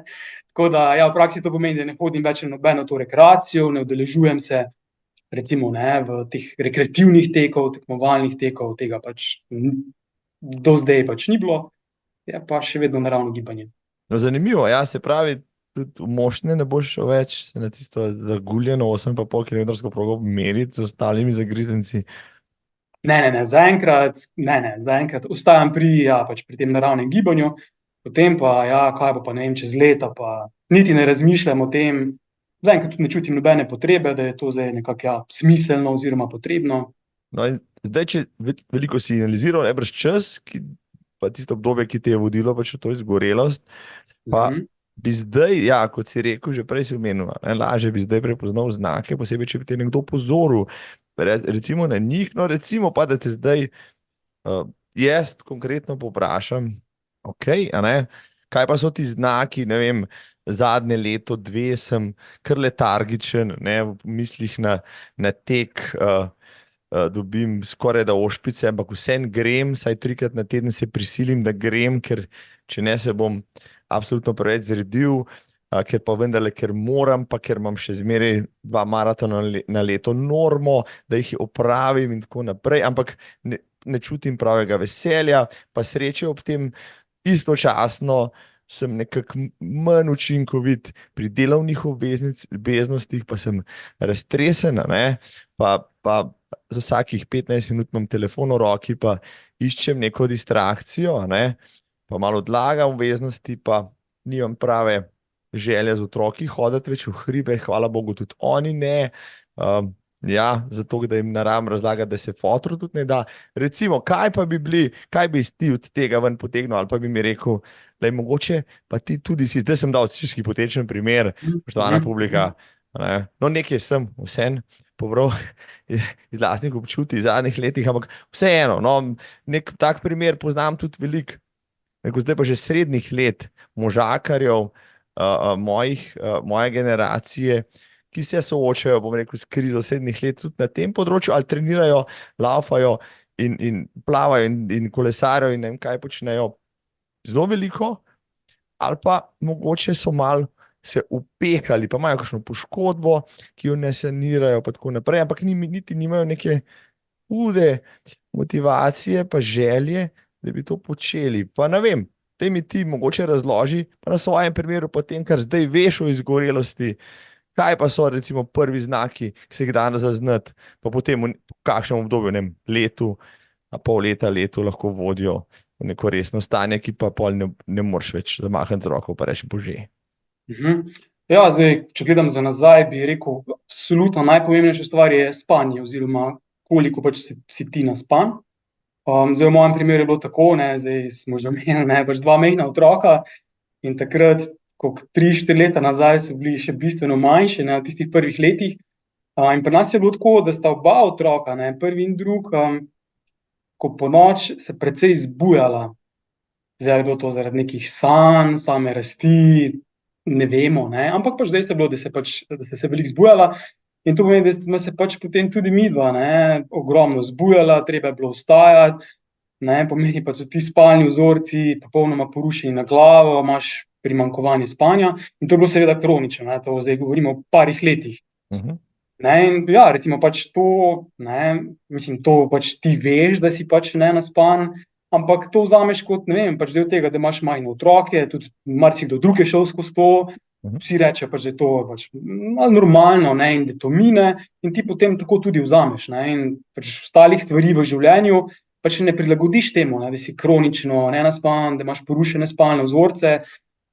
Tako da, ja, v praksi to pomeni, da ne hodim več na nobeno to rekreacijo, ne udeležujem se recimo, ne, v teh rekreativnih tekov, tekmovalnih tekov, tega pač do zdaj pač ni bilo, je pa še vedno naravno gibanje.
No, zanimivo, ja, se pravi, tudi v Mošnje ne boš šel več se na tisto zaguljeno 8,5 kilometrsko progo meriti z ostalimi zagrizdenci.
Ne, zaenkrat ostajam pač pri tem naravnem gibanju, potem pa, ja, kaj bo pa, ne vem, čez leta, pa niti ne razmišljam o tem, zaenkrat tudi ne čutim nobene potrebe, da je to zdaj nekako, ja, smiselno oziroma potrebno.
No, in zdaj, če veliko si analiziral, najbrž čas, pa tisto obdobje, ki te je vodilo pač v to izgorelost, pa bi zdaj, ja, kot si rekel, že prej si omenil, lažje bi zdaj prepoznal znake, posebej, če bi te nekdo opozoril, recimo na njih, no recimo pa, da te zdaj jaz konkretno povprašam, ok, a ne, kaj pa so ti znaki, ne vem, zadnje leto, dve sem kar letargičen, ne, v mislih na tek, dobim skoraj da ošpice, ampak vsem grem, saj 3-krat na teden se prisilim, da grem, ker če ne se bom absolutno preveč zredil, ker pa vendarle, ker moram, pa ker imam še zmeraj 2 maratona na leto normo, da jih opravim in tako naprej, ampak ne čutim pravega veselja, pa sreče ob tem, istočasno sem nekako manj učinkovit pri delovnih obveznostih, pa sem raztresen, ne, pa za vsakih 15 minut imam telefon v roki, pa iščem neko distrakcijo, ne, pa malo odlagam obveznosti, pa nimam prave želje z otroki hoditi več v hribe, hvala Bogu, tudi oni ne. Ja, zato, da jim naram razlagati, da se fotru tudi ne da. Recimo, kaj bi ti od tega ven potegnil, ali pa bi mi rekel, da je mogoče, pa ti tudi si, zdaj sem dal čisto hipotetičen primer, spoštovana publika, ne? No, nekaj sem vsem pobral iz lastnih občutij v zadnjih letih, ampak vseeno, no, nek tak primer poznam tudi veliko, zdaj pa že srednjih let možakarjev, moje generacije, ki se soočajo, bom rekel, s krizo srednjih let tudi na tem področju, ali trenirajo, laufajo in plavajo in kolesarijo in ne vem kaj počnejo zelo veliko, ali pa mogoče so malo se upehali, pa imajo kakšno poškodbo, ki jo ne sanirajo, pa tako naprej, ampak niti nimajo neke hude motivacije, pa želje, da bi to počeli. Pa ne vem, daj mi ti mogoče razloži, pa na svojem primeru, pa tem, kar zdaj veš o izgorelosti, kaj pa so recimo prvi znaki, ki se jih da zaznati, pa potem v kakšnem obdobju, ne vem, letu, pol leta, letu lahko vodijo v neko resno stanje, ki pa pol ne moreš več zamahati z roko, pa reči bože.
Ja, zdaj, če gledam za nazaj, bi rekel, absolutno najpomembnejša stvar je spanje, oziroma koliko pač si ti naspan. Zdaj, v mojem primeru je bilo tako, ne, zdaj smo že omenili, ne, pač 2 majhna otroka in takrat, koliko 3-4 leta nazaj so bili še bistveno manjši, ne, v tistih prvih letih. In pri nas je bilo tako, da sta oba otroka, ne, prvi in drug, ko po noč se precej zbujala. Zdaj je bilo to zaradi nekih sanj, same rasti, ne vemo, ne, ampak pač zdaj se je bilo, da ste se veliko zbujala. In to pomeni, da smo se pač potem tudi midva, ne, ogromno zbujala, treba je bilo vstajati, ne, pomeni pa so ti spalni vzorci popolnoma porušeni na glavo, imaš primanjkovanje spanja in to je bilo seveda kronično, ne, to zdaj govorimo o parih letih. Ne, in ja, recimo pač to, ne, mislim, to pač ti veš, da si pač nenaspan, ampak to vzameš kot, ne vem, pač del tega, da imaš majhne otroke, tudi marsikdo drug je šel skozi to, vsi rečejo pač, da je to pač malo normalno, ne, in da to mine in ti potem tako tudi vzameš, ne, in pač ostalih stvari v življenju pač ne prilagodiš temu, ne, da si kronično nenaspan, da imaš porušene spalne vzorce,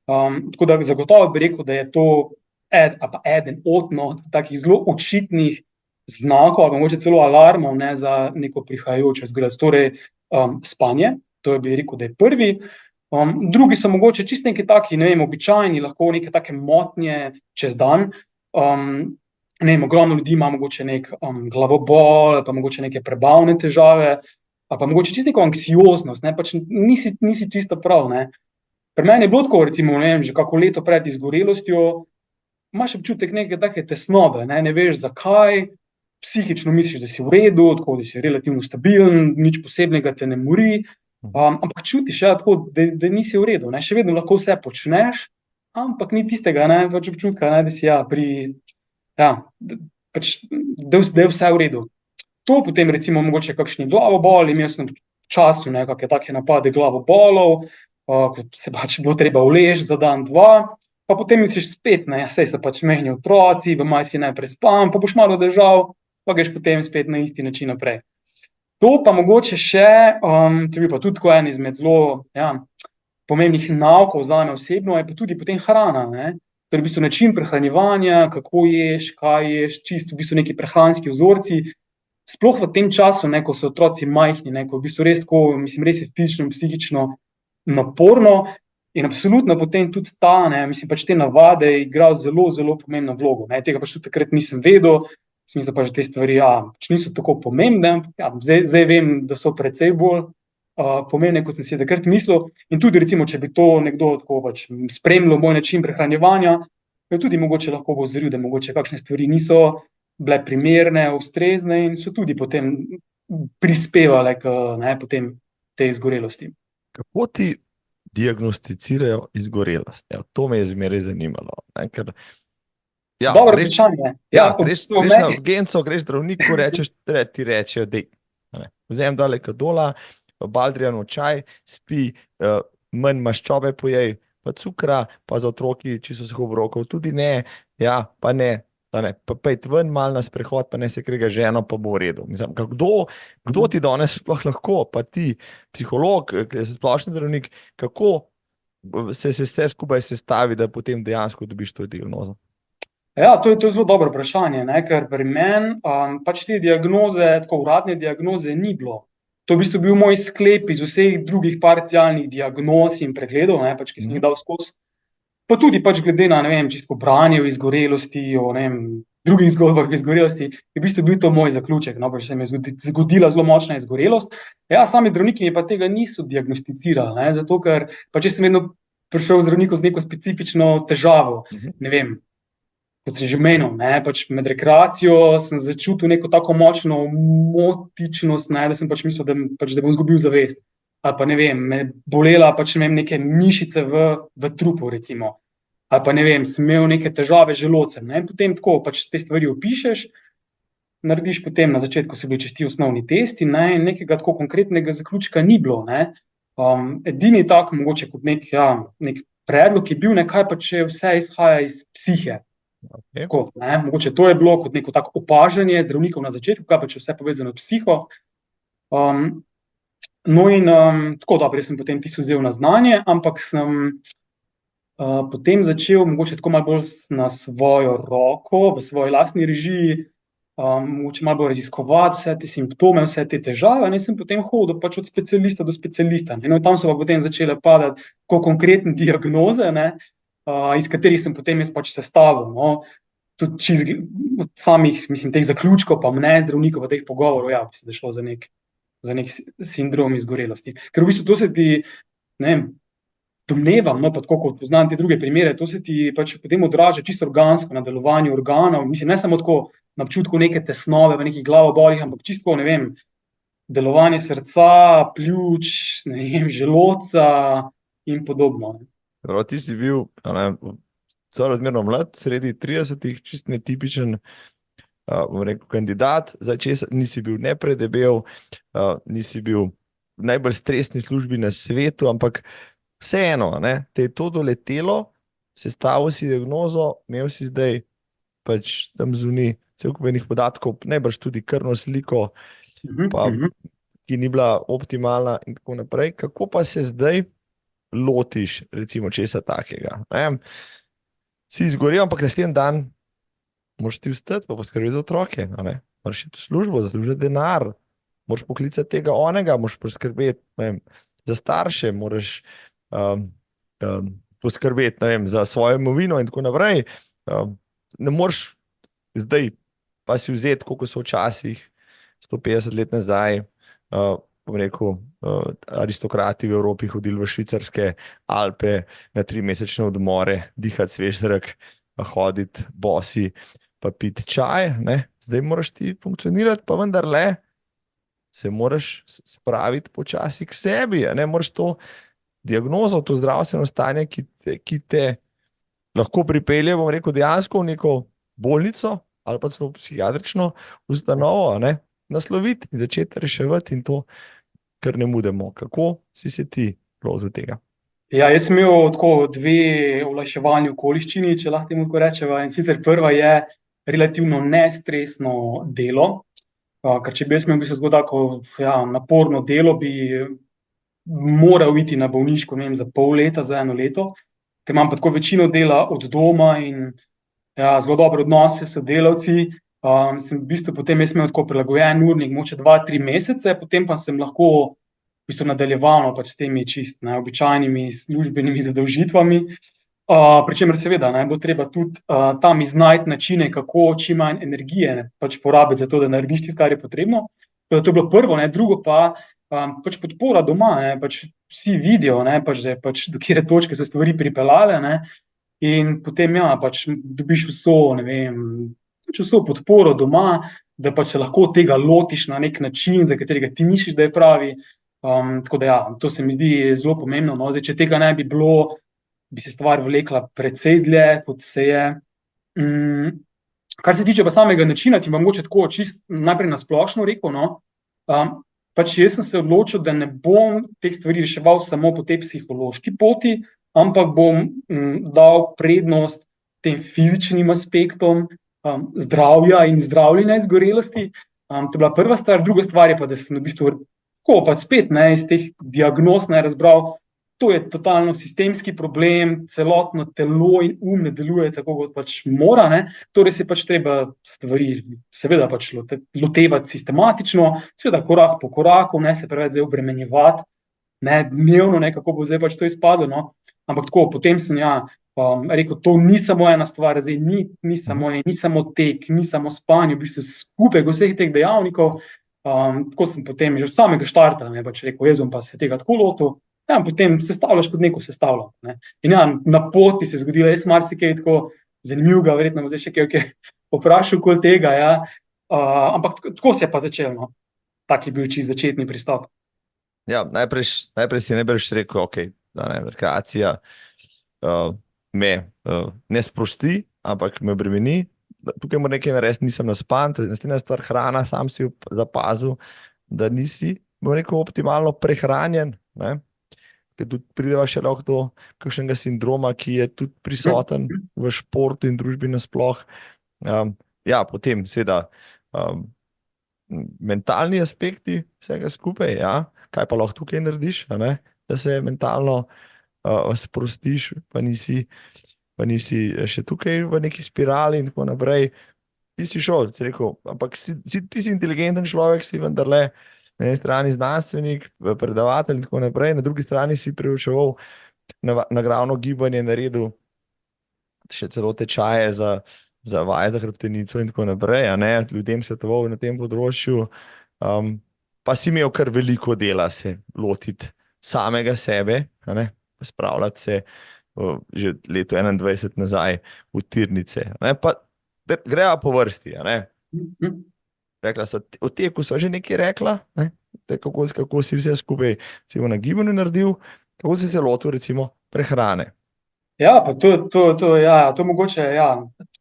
Tako da zagotovo bi rekel, da je to ali pa eden od takih zelo očitnih znakov, ali pa mogoče celo alarmov, ne, za neko prihajajočo zgledost. Torej, spanje, to bi rekel, da je prvi. Drugi so mogoče čist neki taki, ne vem, običajni, lahko neke take motnje čez dan. Ne vem, ogromno ljudi ima mogoče nek glavobol, ali pa mogoče neke prebavne težave, ali pa mogoče čisto neko anksioznost, ne, pač nisi čisto prav, ne. Pri meni je bilo tako, recimo, ne vem, že kako leto pred izgorelostjo, imaš občutek neke take tesnobe, ne veš zakaj, psihično misliš, da si v redu, tako da si relativno stabilen, nič posebnega te ne mori, ampak čutiš, ja, tako, da nisi v redu, ne, še vedno lahko vse počneš, ampak ni tistega, ne, pač občutka, ne, da si pač, da je vse v redu. To potem recimo mogoče kakšni glavoboli, imel sem v času nekakšne take napade glavobolov, ko se pač bilo treba uleči za dan, dva, pa potem misliš spet, ne, saj so pač mehni otroci, v maj si najprej spam, pa boš malo držal, pa greš potem spet na isti način naprej. To pa mogoče še, to je pa tudi tako en izmed zelo pomembnih naukov zame osebno, je pa tudi potem hrana, ne. Torej v bistvu način prehranjevanja, kako ješ, kaj ješ, čisto v bistvu neki prehranski vzorci, sploh v tem času, ne, ko so otroci majhni, ne, ko v bistvu res tako, mislim, res je fizično in psihično naporno in absolutno potem tudi mislim, pač te navade igrajo zelo, zelo pomembno vlogo, ne, tega pač tudi takrat nisem vedel, sem mislil pač, da te stvari, pač niso tako pomembne, zdaj vem, da so precej bolj pomembne, kot sem si takrat mislil, in tudi recimo, če bi to nekdo tako pač spremljal moj način prehranjevanja, bi tudi mogoče lahko opozoril, da mogoče kakšne stvari niso bile primerne, ustrezne in so tudi potem prispevale k, ne, potem tej izgorelosti.
Kako ti diagnosticirajo izgorelost? Ja, to me je zmeraj zanimalo. Ne, ker,
dobro vprašanje.
Greš na urgenco, greš zdravniku, ti rečejo, da vzem dole kadola, baldrijanov čaj, spi, manj maščobe pojej, pa cukra, pa za otroki, če so se obrokov, tudi ne, pa ne, pa pejt ven mal na sprehod, pa ne se krega ženo, pa bo v redu. Mislim, kdo ti danes sploh lahko, pa ti, psiholog, splošni zdravnik, kako se vse skupaj sestavi, da potem dejansko dobiš to diagnozo?
To je zelo dobro vprašanje, ne, ker pri meni pač te diagnoze, tako uradne diagnoze ni bilo. To je v bistvu bil moj sklep iz vseh drugih parcialnih diagnoz in pregledov, ne, pač, ki sem jih dal skozi. Pa tudi pač glede na, ne vem, čisto branje o izgorelosti, o, ne vem, drugih zgodbah o izgorelosti, je v bistvu bil to moj zaključek, no, pač se mi je zgodila zelo močna izgorelost. Sami zdravniki mi pa tega niso diagnosticirali, ne, zato ker pač jaz sem vedno prišel v zdravniku z neko specifično težavo, ne vem, kot si že omenil, ne, pač med rekreacijo sem začutil neko tako močno motičnost, ne, da sem pač mislil, da bom izgubil zavest. Ali pa ne vem, me bolela pač, ne vem, neke mišice v trupu, recimo. Ali pa ne vem, sem imel neke težave z želodcem, ne, in potem tako pač te stvari opišeš, narediš potem na začetku so bili čisti osnovni testi, ne, in nekega tako konkretnega zaključka ni bilo, ne. Edini tak, mogoče kot nek predlog je bil, nekaj pa če vse izhaja iz psihe.
Okay.
Tako, ne, mogoče to je bilo kot neko tako opažanje zdravnikov na začetku, kaj pa če vse povezano s psiho. No in tako dobro, jaz sem potem tisto vzel na znanje, ampak sem potem začel mogoče tako malo bolj na svojo roko, v svoji lastni režiji, mogoče malo bolj raziskovati vse te simptome, vse te težave, in sem potem hodil pač od specialista do specialista. No, tam so pa potem začele padati tako konkretne diagnoze, ne, iz katerih sem potem jaz pač sestavil, no, tudi od samih, mislim, teh zaključkov, pa mnenj zdravnikov, pa teh pogovorov, mislim, da je šlo za nek sindrom izgorelosti. Ker v bistvu to se ti, ne vem, domnevam, no, pa tako kot poznam te druge primere, to se ti pač potem odraža čisto organsko na delovanju organov, mislim, ne samo tako na občutku neke tesnobe v nekih glavobolih, ampak čisto, ne vem, delovanje srca, pljuč, ne vem, želodca in podobno.
Ti si bil sorazmerno mlad, sredi 30-ih, čist netipičen, bom rekel, kandidat, nisi bil nepredebel, nisi bil v najbolj stresni službi na svetu, ampak vseeno, te je to doletelo, sestavil si diagnozo, imel si zdaj pač tam zunaj cel kup enih podatkov, najbrž tudi krvno sliko, ki ni bila optimalna in tako naprej. Kako pa se zdaj lotiš recimo česa takega. Ne? Si izgorel, ampak naslednji dan moraš ti vstati pa poskrbeti za otroke. A ne? Moraš iti v službo, zaslužiti denar, moraš poklicati tega onega, moraš poskrbeti, ne vem, za starše, moraš poskrbeti, ne vem, za svojo imovino in tako naprej. Ne moreš zdaj pa si vzeti, koliko so včasih 150 let nazaj, bom rekel, aristokrati v Evropi hodili v švicarske Alpe na 3-mesečne odmore, dihati svež zrak, hoditi bosi, pa piti čaj, ne? Zdaj moraš ti funkcionirati, pa vendarle se moraš spraviti počasi k sebi, ne? Moraš to diagnozo, to zdravstveno stanje, ki te lahko pripelje, bom rekel, dejansko v neko bolnico ali pa celo psihiatrično ustanovo, ne? Nasloviti in začeti reševati in to kar ne mudemo. Kako si se ti lotil tega?
Ja, jaz sem imel tako dve olajševalni okoliščini, če lahko temu tako rečeva. In sicer prva je relativno nestresno delo, ker če bi jaz imel v bistvu tako tako naporno delo, bi moral iti na bolniško, ne vem, za pol leta, za 1 leto, ker imam pa tako večino dela od doma in zelo dobre odnose s sodelavci. Sem v bistvu potem jaz imel tako prilagojen urnik, mogoče 2-3 mesece, potem pa sem lahko v bistvu nadaljeval pač s temi čist običajnimi službenimi zadolžitvami. Pri čemer seveda bo treba tudi tam iznajti načine, kako čim manj energije pač porabiti za to, da narediš tisto, kar je potrebno. To je bilo prvo, drugo pa pač podpora doma, pač vsi vidijo, pač, da pač do kere točke so stvari pripeljale, in potem pač dobiš vso, ne vem, pač vso podporo doma, da pač se lahko tega lotiš na nek način, za katerega ti misliš, da je pravi. Tako da to se mi zdi zelo pomembno. Zdaj, če tega ne bi bilo, bi se stvar vlekla precej dlje, kot se je. Kar se tiče pa samega načina, ti bom mogoče tako čist najprej na splošno rekel, pač jaz sem se odločil, da ne bom teh stvari reševal samo po tej psihološki poti, ampak bom dal prednost tem fizičnim aspektom zdravja in zdravljenja izgorelosti. To je bila prva stvar. Druga stvar je pa, da sem v bistvu tako pač spet iz teh diagnoz razbral, to je totalno sistemski problem, celotno telo in ne deluje tako, kot pač mora, torej se pač treba stvari seveda pač lotevati sistematično, seveda korak po koraku, ne se preveč zdaj obremenjevati, dnevno, kako bo zdaj pač to izpadlo, ampak tako, potem sem rekel, to ni samo ena stvar, zdaj ni samo tek, ni samo spanje, v bistvu skupaj vseh teh dejavnikov. Tako sem potem že od samega štarta pač rekel, jaz bom pa se tega tako lotil, potem sestavljaš kot neko sestavljamo. In na poti se zgodi res marsikaj tako zanimivega, verjetno bo zdaj še kaj vprašal okoli tega, ampak tako se je pa začelo, tak je bil čisto začetni pristop.
Ja, najprej si najbrž rekel, ok, rekreacija me ne sprosti, ampak me bremeni. Tukaj moram nekaj narediti, nisem naspan, to je naslednja stvar, hrana, sam si zapazil, da nisi, bom rekel, optimalno prehranjen, ker tudi prideva še lahko do kakšnega sindroma, ki je tudi prisoten v športu in družbi nasploh. Potem seveda mentalni aspekti vsega skupaj, kaj pa lahko tukaj narediš, da se mentalno sprostiš, pa nisi še tukaj v neki spirali in tako naprej. Ti si šel, si rekel, ampak ti si inteligenten človek, si vendarle na eni strani znanstvenik, predavatelj in tako naprej, na drugi strani si preučeval naravno gibanje, naredil še celo tečaje za vaje za hrbtenico in tako naprej, ljudem svetoval na tem področju, pa si imel kar veliko dela se lotiti samega sebe, spravljati se že leto 21 nazaj v tirnice. Pa greja po vrsti. Rekla so, o teku so že nekaj rekla, kako si vse skupaj si v nagibanju naredil, kako si se lotil recimo prehrane.
Pa to mogoče,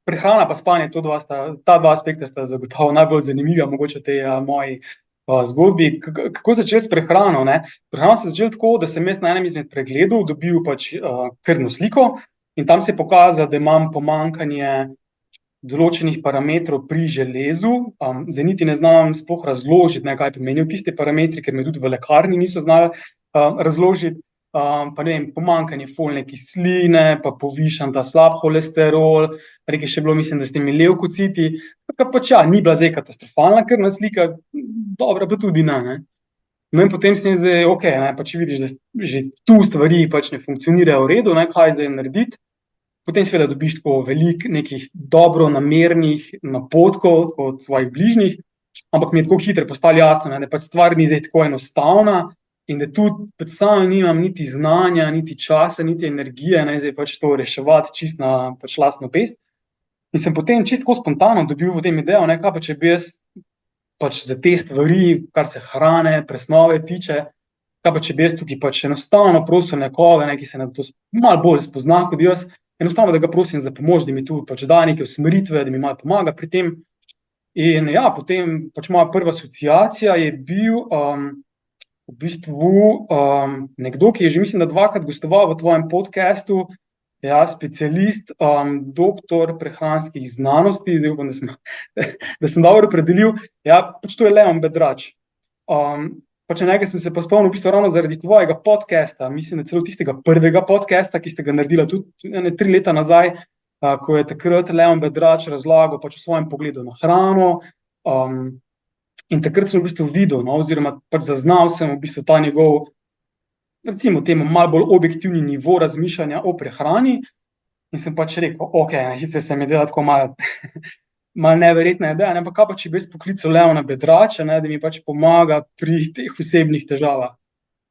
prehrana pa spanje, ta dva aspekta sta zagotovo najbolj zanimiva, mogoče tej moji zgodbi. Kako začeti s prehrano? Prehrano se začel tako, da sem jaz na enem izmed pregledov dobil pač krvno sliko in tam se je pokazalo, da imam pomanjkanje določenih parametrov pri železu. Zdaj niti ne znam sploh razložiti, kaj pomenijo tiste parametri, ker me tudi v lekarni niso znali razložiti. pa ne vem, pomanjkanje folne kisline, pa povišan ta slab holesterol, nekaj še bilo, mislim, da s temi levkociti, pač ja, ni bila zdaj katastrofalna krvna slika, dobra pa tudi ne. No in potem sem zdaj, ok, pa če vidiš, da že tu stvari pač ne funkcionirajo v redu, kaj zdaj narediti, potem seveda dobiš tako veliko nekih dobro namernih napotkov od svojih bližnjih, ampak mi je tako hitro postalo jasno, da pač stvar ni zdaj tako enostavna in da tudi pač sam nimam niti znanja, niti časa, niti energije, zdaj pač to reševati čist na pač lastno pest. In sem potem čisto tako spontano dobil potem idejo, kaj pa če bi jaz pač za te stvari, kar se hrane, presnove tiče, kaj pa če bi jaz tukaj pač enostavno prosil nekoga, ki se na to malo bolj spozna kot jaz, enostavno, da ga prosim za pomoč, da mi tu pač da neke usmeritve, da mi malo pomaga pri tem. In ja, potem pač moja prva asociacija je bil v bistvu nekdo, ki je že mislim, da 2-krat gostoval v tvojem podcastu, ja, specialist, doktor prehranskih znanosti, zdaj upam, da sem dobro opredelil, ja, pač to je Leon Bedrač. Pač na njega sem se pa spomnil v bistvu ravno zaradi tvojega podcasta, mislim, da celo tistega prvega podcasta, ki ste ga naredila tudi 3 leta nazaj, ko je takrat Leon Bedrač razlagal pač o svojem pogledu na hrano, in takrat sem v bistvu videl, oziroma pač zaznal sem v bistvu ta njegov, recimo temu, malo bolj objektivni nivo razmišljanja o prehrani in sem pač rekel, ok, sicer se mi zdela tako malo neverjetna ideja, ampak kaj pa če bi jaz poklical Leona Bedrača, da mi pač pomaga pri teh osebnih težavah.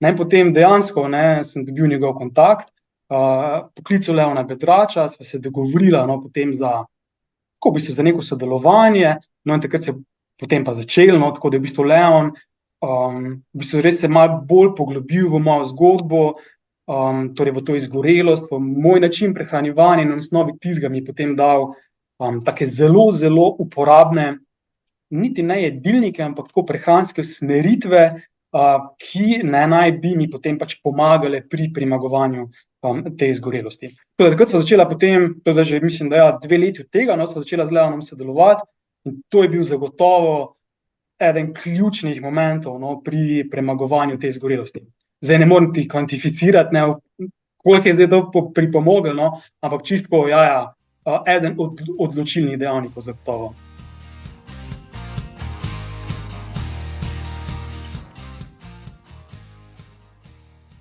In potem dejansko sem dobil njegov kontakt, poklical Leona Bedrača, sva se dogovorila potem za neko sodelovanje, in takrat se potem pa začelo, tako da je v bistvu Leon v bistvu res se malo bolj poglobil v mojo zgodbo, torej v to izgorelost, v moj način prehranjevanja in na osnovi tistega mi je potem dal take zelo, zelo uporabne, niti ne jedilnike, ampak tako prehranske usmeritve, ki naj bi mi potem pač pomagale pri premagovanju te izgorelosti. Takrat sva začela potem, to je že mislim, da 2 leti od tega, sva začela z Leonom sodelovati in to je bil zagotovo eden ključnih momentov pri premagovanju te izgorelosti. Zdaj ne morem ti kvantificirati, koliko je zdaj to pripomoglo, ampak čisto, eden od odločilnih dejavnikov zagotovo.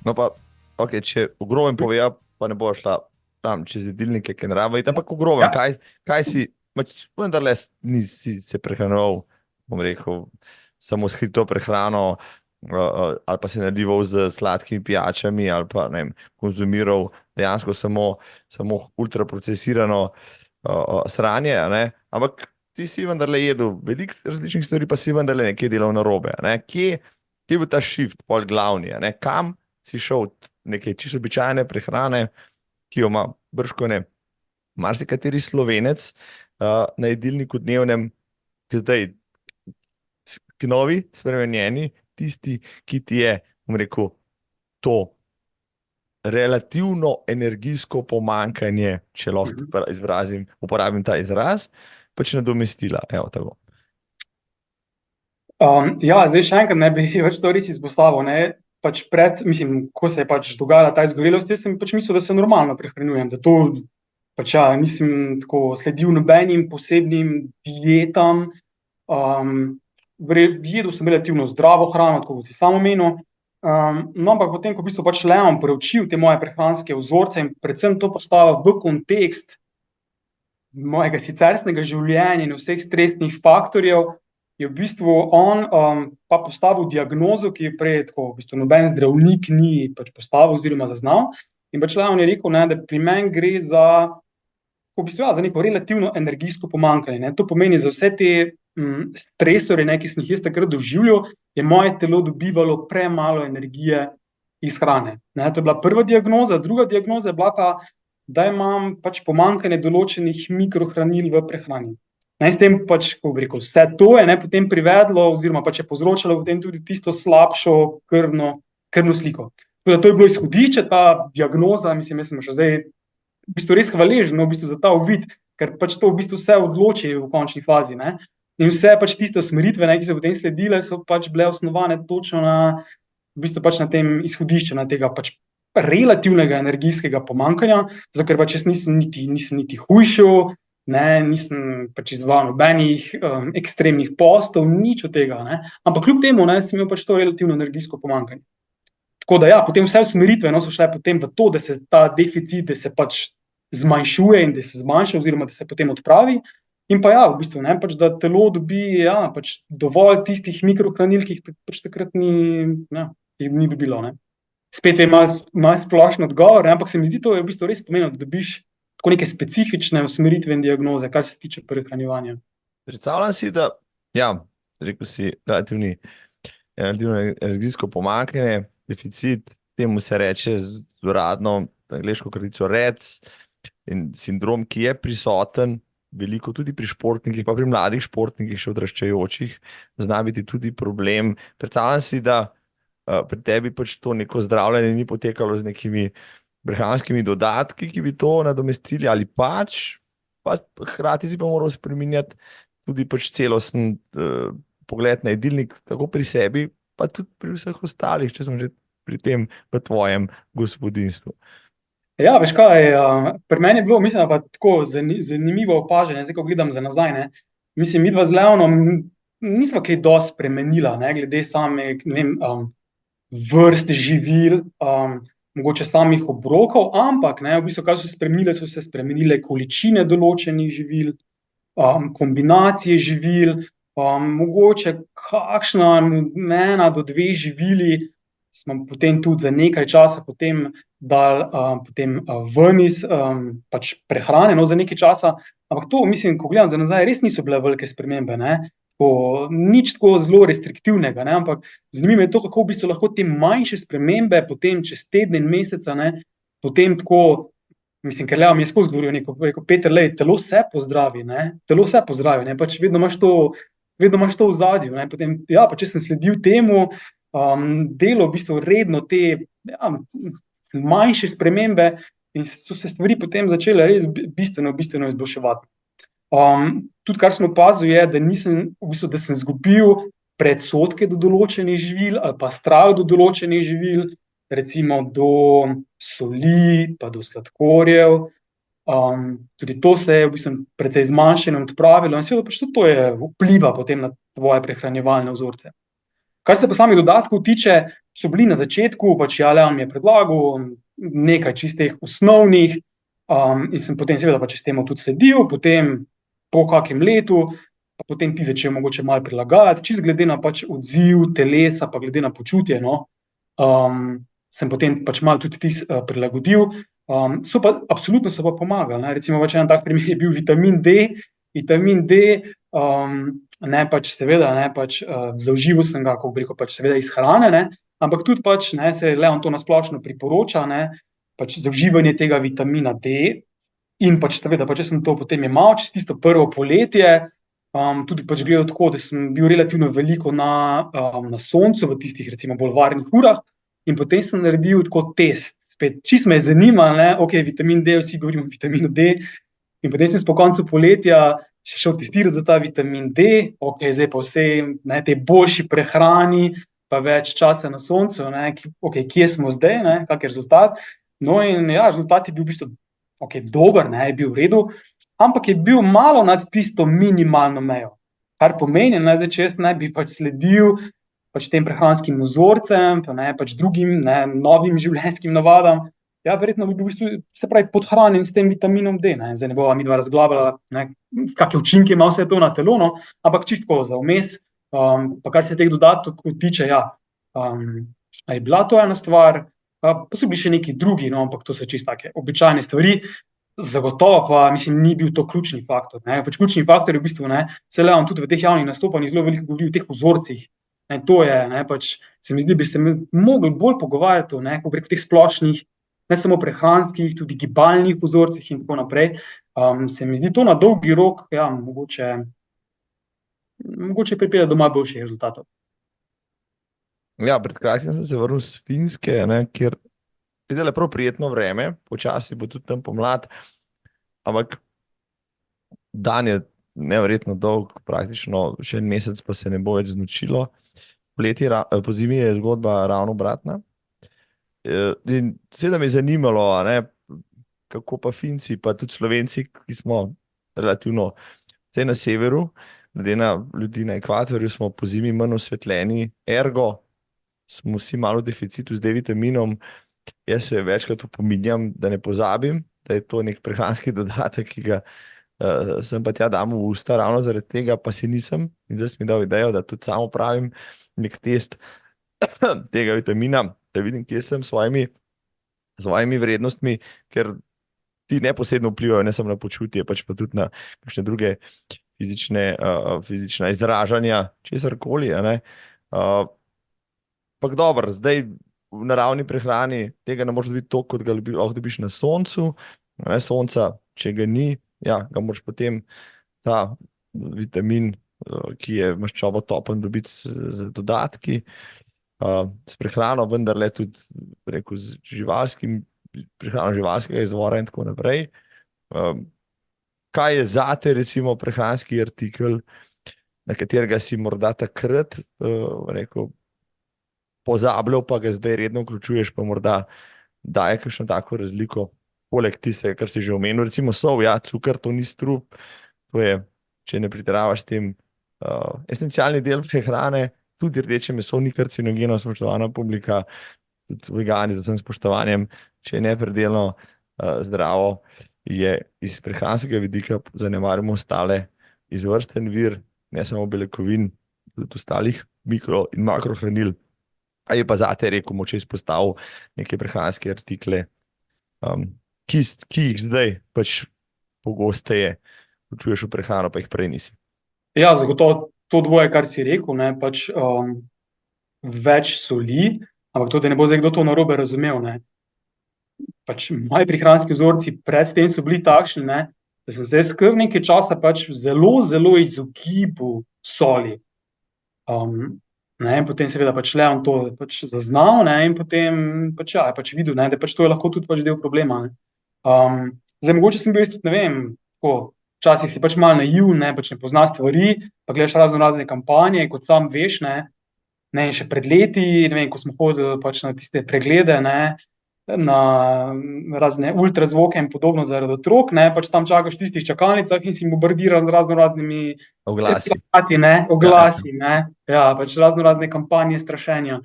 No pa, ok, če v grobem pove, pa ne bo šla tam čez jedilnike, ki ne rabijo iti, ampak v grobem, kaj si, vendarle nisi se prehranjeval, bom rekel, samo s hitro prehrano, ali pa se nadival z sladkimi pijačami, ali pa ne vem, konzumiral dejansko samo ultraprocesirano sranje, ampak ti si vendarle jedel veliko različnih stvari, pa si vendarle nekje delal narobe. Kje je bil ta shift, pol glavni, kam si šel od neke čisto običajne prehrane, ki jo ima bržkone marsikateri Slovenec na jedilniku dnevnem, ki zdaj k novi, spremenjeni, tisti, ki ti je, bom rekel, to relativno energijsko pomanjkanje, če lahko uporabim ta izraz, pač nadomestila. Evo, tako.
Zdaj še enkrat ne bi več to res izpostavil, pač mislim, ko se je pač dogajala ta izgorelost, jaz sem pač mislil, da se normalno prehranjujem, da to pač nisem tako sledil nobenim posebnim dietam, jedel sem relativno zdravo hrano, tako kot si sam omenil, ampak potem, ko v bistvu pač Leon preučil te moje prehranske vzorce in predvsem to postavil v kontekst mojega siceršnjega življenja in vseh stresnih faktorjev, je v bistvu on pa postavil diagnozo, ki je prej tako, v bistvu noben zdravnik ni pač postavil oziroma zaznal, in pač Leon je rekel, da pri meni gre za v bistvu, za neko relativno energijsko pomanjkanje. To pomeni, za vse te stresorje, ki sem jih jaz takrat doživljal, je moje telo dobivalo premalo energije iz hrane. To je bila prva diagnoza, druga diagnoza je bila pa, da imam pač pomanjkanje določenih mikrohranil v prehrani. S tem pač, kako bi rekel, vse to je potem privedlo oziroma pač je povzročalo potem tudi tisto slabšo krvno sliko. To je bilo izhodišče, ta diagnoza, mislim, jaz sem še zdaj v bistvu res hvaležen v bistvu za ta uvid, ker pač to v bistvu vse odloči v končni fazi. In vse pač tiste usmeritve, ki so potem sledile, so pač bile osnovane točno na, v bistvu pač na tem izhodišču, na tega pač relativnega energijskega pomanjkanja, zato ker pač jaz nisem niti hujšal, ne, nisem pač izvajal nobenih ekstremnih postov, nič od tega, ne. Ampak kljub temu, ne, sem imel pač to relativno energijsko pomanjkanje. Tako da ja, potem vse usmeritve, no, so šle potem v to, da se ta deficit, da se pač zmanjšuje in da se zmanjša oziroma da se potem odpravi. In pa ja, v bistvu, ne, pač da telo dobi ja, pač dovolj tistih mikrohranil, ki jih pač takrat ni dobilo, ne. Spet je malo splošen odgovor, ne, ampak se mi zdi to je v bistvu res pomembno, da dobiš tako neke specifične usmeritve in diagnoze, kar se tiče prehranjevanja.
Predstavljam si, da, ja, rekel si, relativno energijsko pomanjkanje, deficit, temu se reče z uradno angleško kratico RED-S, in sindrom, ki je prisoten veliko tudi pri športnikih, pa pri mladih športnikih, še odraščajočih, zna biti tudi problem. Predstavljam si, da pri tebi pač to neko zdravljenje ni potekalo z nekimi prehranskimi dodatki, ki bi to nadomestili, ali pač hkrati si pa moral spreminjati tudi pač celosten pogled na jedilnik, tako pri sebi, pa tudi pri vseh ostalih, če sem že pri tem v tvojem gospodinjstvu.
Ja, veš kaj, pri meni je bilo, mislim, pa tako zanimivo opažanje, zdaj, ko gledam za nazaj, ne. Mislim, midva z Leonom nisva kaj dosti spremenila, ne, glede same, ne vem, vrst živil, mogoče samih obrokov, ampak, ne, v bistvu, kaj so se spremenile količine določenih živil, kombinacije živil, mogoče kakšna ena do dve živili smo potem tudi za nekaj časa potem dali potem ven iz pač prehrane, no, za nekaj časa, ampak to, mislim, ko gledam za nazaj, res niso bile velike spremembe, ne, nič tako zelo restriktivnega, ne, ampak zanimivo je to, kako v bistvu lahko te manjše spremembe potem čez tedne in meseca, ne, potem tako, mislim, ker Leo mi je skozi govoril, rekel, Peter, lej, telo se pozdravi, ne, pač vedno imaš to v ozadju, ne, potem, ja, pa če sem sledil temu, delal v bistvu redno te manjše spremembe in so se stvari potem začele res bistveno izboljševati. Tudi kar sem opazil je, da da sem izgubil predsodke do določenih živil ali pa strah do določenih živil, recimo do soli pa do sladkorjev, tudi to se je v bistvu precej zmanjšalo in odpravilo in seveda pač tudi to vpliva potem na tvoje prehranjevalne vzorce. Kar se pa samih dodatkov tiče, so bili na začetku, pač ja, Leon mi je predlagal nekaj čistih osnovnih, in sem potem seveda pač s tem tudi sledil, potem po kakem letu, pa potem ti začel mogoče malo prilagajati, čisto glede na pač odziv telesa, pa glede na počutje, no, sem potem pač malo tudi prilagodil, absolutno so pa pomagali, ne, recimo pač en tak primer je bil vitamin D, ne, pač seveda, ne, pač zaužival sem ga, kako bi rekel, pač seveda iz hrane, ne, ampak tudi pač, ne, se Leon to na splošno priporoča, ne, pač zaužívanje tega vitamina D in pač seveda, pač jaz sem to potem jemal čez tisto prvo poletje, tudi pač gledal tako, da sem bil relativno veliko na soncu v tistih recimo bolj varnih urah in potem sem naredil tako test, spet, čisto me je zanimalo, ne, okej, vitamin D, vsi govorimo o vitaminu D, in potem sem po koncu poletja še šel testirati za ta vitamin D, okej, zdaj pa vse, ne, tej boljši prehrani, pa več časa na soncu, ne, okej, kje smo zdaj, ne, kak je rezultat, no, in ja, rezultat je bil v bistvu, okej, dober, ne, je bil v redu, ampak je bil malo nad tisto minimalno mejo, kar pomeni, ne, zdaj, če jaz ne bi pač sledil pač tem prehranskim vzorcem, pa ne, pač drugim, ne, novim življenjskim navadam, ja, verjetno bi bil v bistvu, se pravi, podhranjen s tem vitaminom D, ne, zdaj ne bova midva razglabljala, ne, kakšne učinke ima vse to na telo, no, ampak čisto za vmes, pa kar se teh dodatkov tiče, ja, je bila to ena stvar, pa so bili še neki drugi, no, ampak to so čisto take običajne stvari, zagotovo pa, mislim, ni bil to ključni faktor, ne, pač ključni faktor je v bistvu, ne, saj Leon tudi v teh javnih nastopanjih zelo veliko govori o teh vzorcih, ne, to je, ne, pač se mi zdi, bi se mogli bolj pogovarjati o, ne, kako bi rekel, teh splošnih, ne samo prehranskih, tudi gibalnih vzorcih in tako naprej, se mi zdi to na dolgi rok, ja, mogoče pripelje do malo boljših rezultatov.
Ja, pred kratkim sem se vrnil s Finske, ne, kjer je prav prijetno vreme, počasi bo tudi tam pomlad, ampak dan je neverjetno dolg, praktično še en mesec pa se ne bo več znočilo. Pozimi je zgodba ravno obratna. In seveda me je zanimalo, a ne, kako pa Finci, pa tudi Slovenci, ki smo relativno zdaj na severu, glede na ljudi na ekvatorju, smo po zimi manj osvetljeni, ergo smo vsi malo v deficitu z D-vitaminom. Jaz se večkrat opominjam, da ne pozabim, da je to nek prehranski dodatek, ki ga sem pa tja dam v usta, ravno zaradi tega pa si nisem. In zdaj sem mi dal idejo, da tudi samo pravim nek test tega vitamina, da vidim, kje sem s svojimi vrednostmi, ker ti neposredno vplivajo ne samo na počutje, pač pa tudi na kakšne druge fizična izražanja, česarkoli, a ne. Ampak dobro, zdaj v naravni prehrani tega ne moreš dobiti toliko, kot ga lahko dobiš na soncu. Ne, sonca, če ga ni, ja, ga moraš potem ta vitamin, ki je maščobo topen, dobiti z dodatki, s prehrano, vendarle tudi, rekel, z prehrano živalskega izvora in tako naprej. Kaj je zate, recimo, prehranski artikel, na katerega si morda takrat, rekel, pozabljal, pa ga zdaj redno vključuješ, pa morda daje kakšno tako razliko, poleg tistega, kar si že omenil, recimo sol, ja, cukor, to ni strup, to je, če ne pretiravaš s tem, esencialni del prehrane, tudi rdeče meso ni karcinogeno, spoštovana publika, tudi vegani z vsem spoštovanjem, če je nepredelno zdravo, je iz prehranskega vidika, zanemarimo ostale, izvrsten vir, ne samo beljakovin, tudi ostalih mikro- in makrohranil. A je pa zate, rekel, moče izpostavil neke prehranske artikle, ki jih zdaj pač pogosteje vključuješ v prehrano, pa jih prej nisi.
Ja, zagotovo to dvoje, kar si rekel, ne, pač več soli, ampak to, da ne bo zdaj kdo to narobe razumel, ne. Pač moji prehranski vzorci predtem so bili takšni, ne, da sem se jaz kar nekaj časa pač zelo, zelo izogibal soli. Ne, in potem seveda pač Leon to pač zaznal, ne, in potem pač ja, pač videl, ne, da pač to je lahko tudi pač del problema, ne. Zdaj mogoče sem bil jaz tudi, ne vem, tako, včasih si pač malo naivn, ne, pač ne pozna stvari, pa gledaš razne kampanje, kot sam veš, ne, in še pred leti, ne vem, ko smo hodili pač na tiste preglede, ne, na razne ultrazvoke in podobno zaradi otrok, ne, pač tam čakaš v tistih čakalnicah in si bombardiran z raznoraznimi
Oglasi.
oglasi, ne, ja, pač raznorazne kampanje strašenja.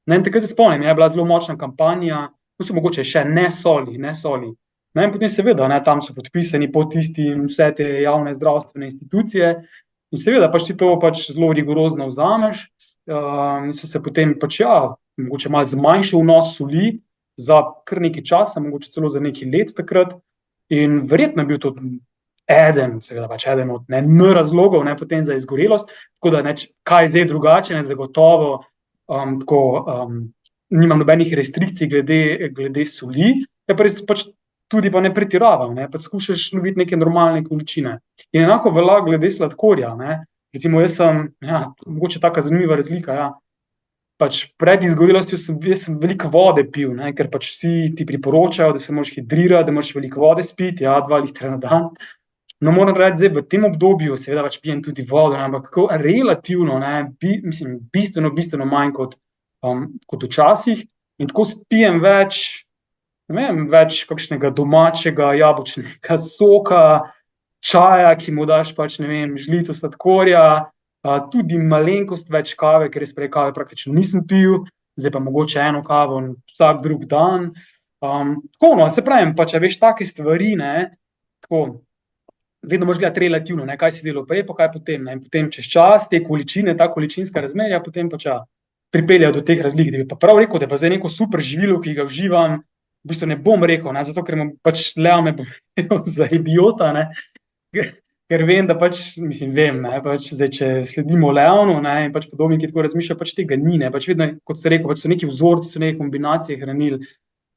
Ne, in takrat se spomnim, je bila zelo močna kampanja, to so mogoče še ne soli. Ne, in potem seveda, ne, tam so podpisani pod tistim vse te javne zdravstvene institucije in seveda pač ti to pač zelo rigorozno vzameš, in so se potem pač ja, mogoče malo zmanjšal vnos soli za kar nekaj časa, mogoče celo za nekaj let takrat, in verjetno je bil to seveda pač eden od razlogov, ne, potem za izgorelost, tako da kaj je zdaj drugače, ne, zagotovo tako, nimam nobenih restrikcij glede soli, je pa res pač tudi pa ne pretiravam, ne, pač skušaš loviti neke normalne količine. In enako velja glede sladkorja, ne, recimo jaz sem, ja, mogoče taka zanimiva razlika, ja, pač pred izgorelostjo sem veliko vode pil, ne, ker pač vsi ti priporočajo, da se moraš hidrirati, da moraš veliko vode spiti, ja, 2 litra na dan. No, moram reči, zdaj v tem obdobju, seveda pač pijem tudi vodo, ne, ampak tako relativno, ne, mislim, bistveno manj kot včasih, in tako spijem več, ne vem, več kakšnega domačega jabolčnega soka, čaja, ki mu daš pač, ne vem, žlico sladkorja, tudi malenkost več kave, ker jaz prej kave praktično nisem pil, zdaj pa mogoče eno kavo vsak drug dan. Tako, no, se pravim, pa če veš take stvari, ne, tako, vedno moraš gledati relativno, ne, kaj si delal prej, pa kaj potem, ne, in potem čez čas te količine, ta količinska razmerja, potem pač ja, pripeljejo do teh razlik, da bi pa prav rekel, da je pa zdaj neko super živilo, ki ga uživam, v bistvu ne bom rekel, ne, zato ker pač Leo me bo imel za idiota, ne, ker vem, da pač, mislim, vem, ne, pač zdaj, če sledimo Leonu, ne, in pač podobni, ki tako razmišljajo, pač tega ni, ne, pač vedno, kot ste rekel, pač so neki vzorci, so neke kombinacije hranil,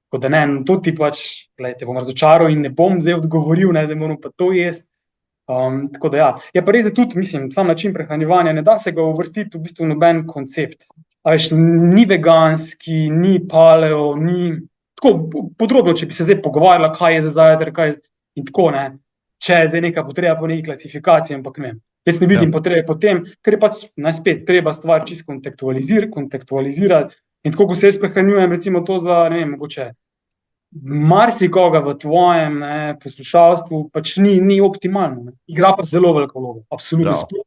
tako da ne, to ti pač, glej, te bom razočaral in ne bom zdaj odgovoril, ne, zdaj moram pa to jesti. Tako da ja, je pa res, da tudi, mislim, sam način prehranjevanja, ne da se ga uvrstiti v bistvu noben koncept. A veš, ni veganski, ni paleo, ni tako podrobno, če bi se zdaj pogovarjala, kaj je za zajtrk, kaj je in tako, ne, če je zdaj neka potreba po neki klasifikaciji, ampak ne. Jaz ne vidim potrebe po tem, ker je pač, spet, treba stvar čisto kontekstualizirati, In tako, ko se jaz prehranjujem, recimo to za, ne vem, mogoče marsikoga v tvojem poslušalstvu, pač ni optimalno. Ne. Igra pa zelo veliko vlogo, absolutno.
Prav.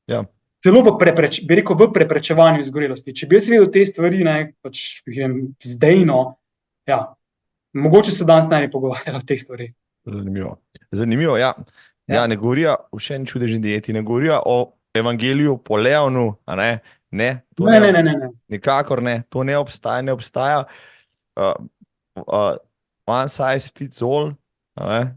Ja.
Celo bi rekel, v preprečevanju izgorelosti. Če bi jaz vedel te stvari, pač zdajno, ja, mogoče se danes ne bi pogovarjali o teh stvareh.
Zanimivo, ja. Ja, ne govorijo o še eni čudežni dieti, ne govorijo o evangeliju po Leonu, a ne? Ne, to
Ne.
nikakor ne, to ne obstaja. One size fits all,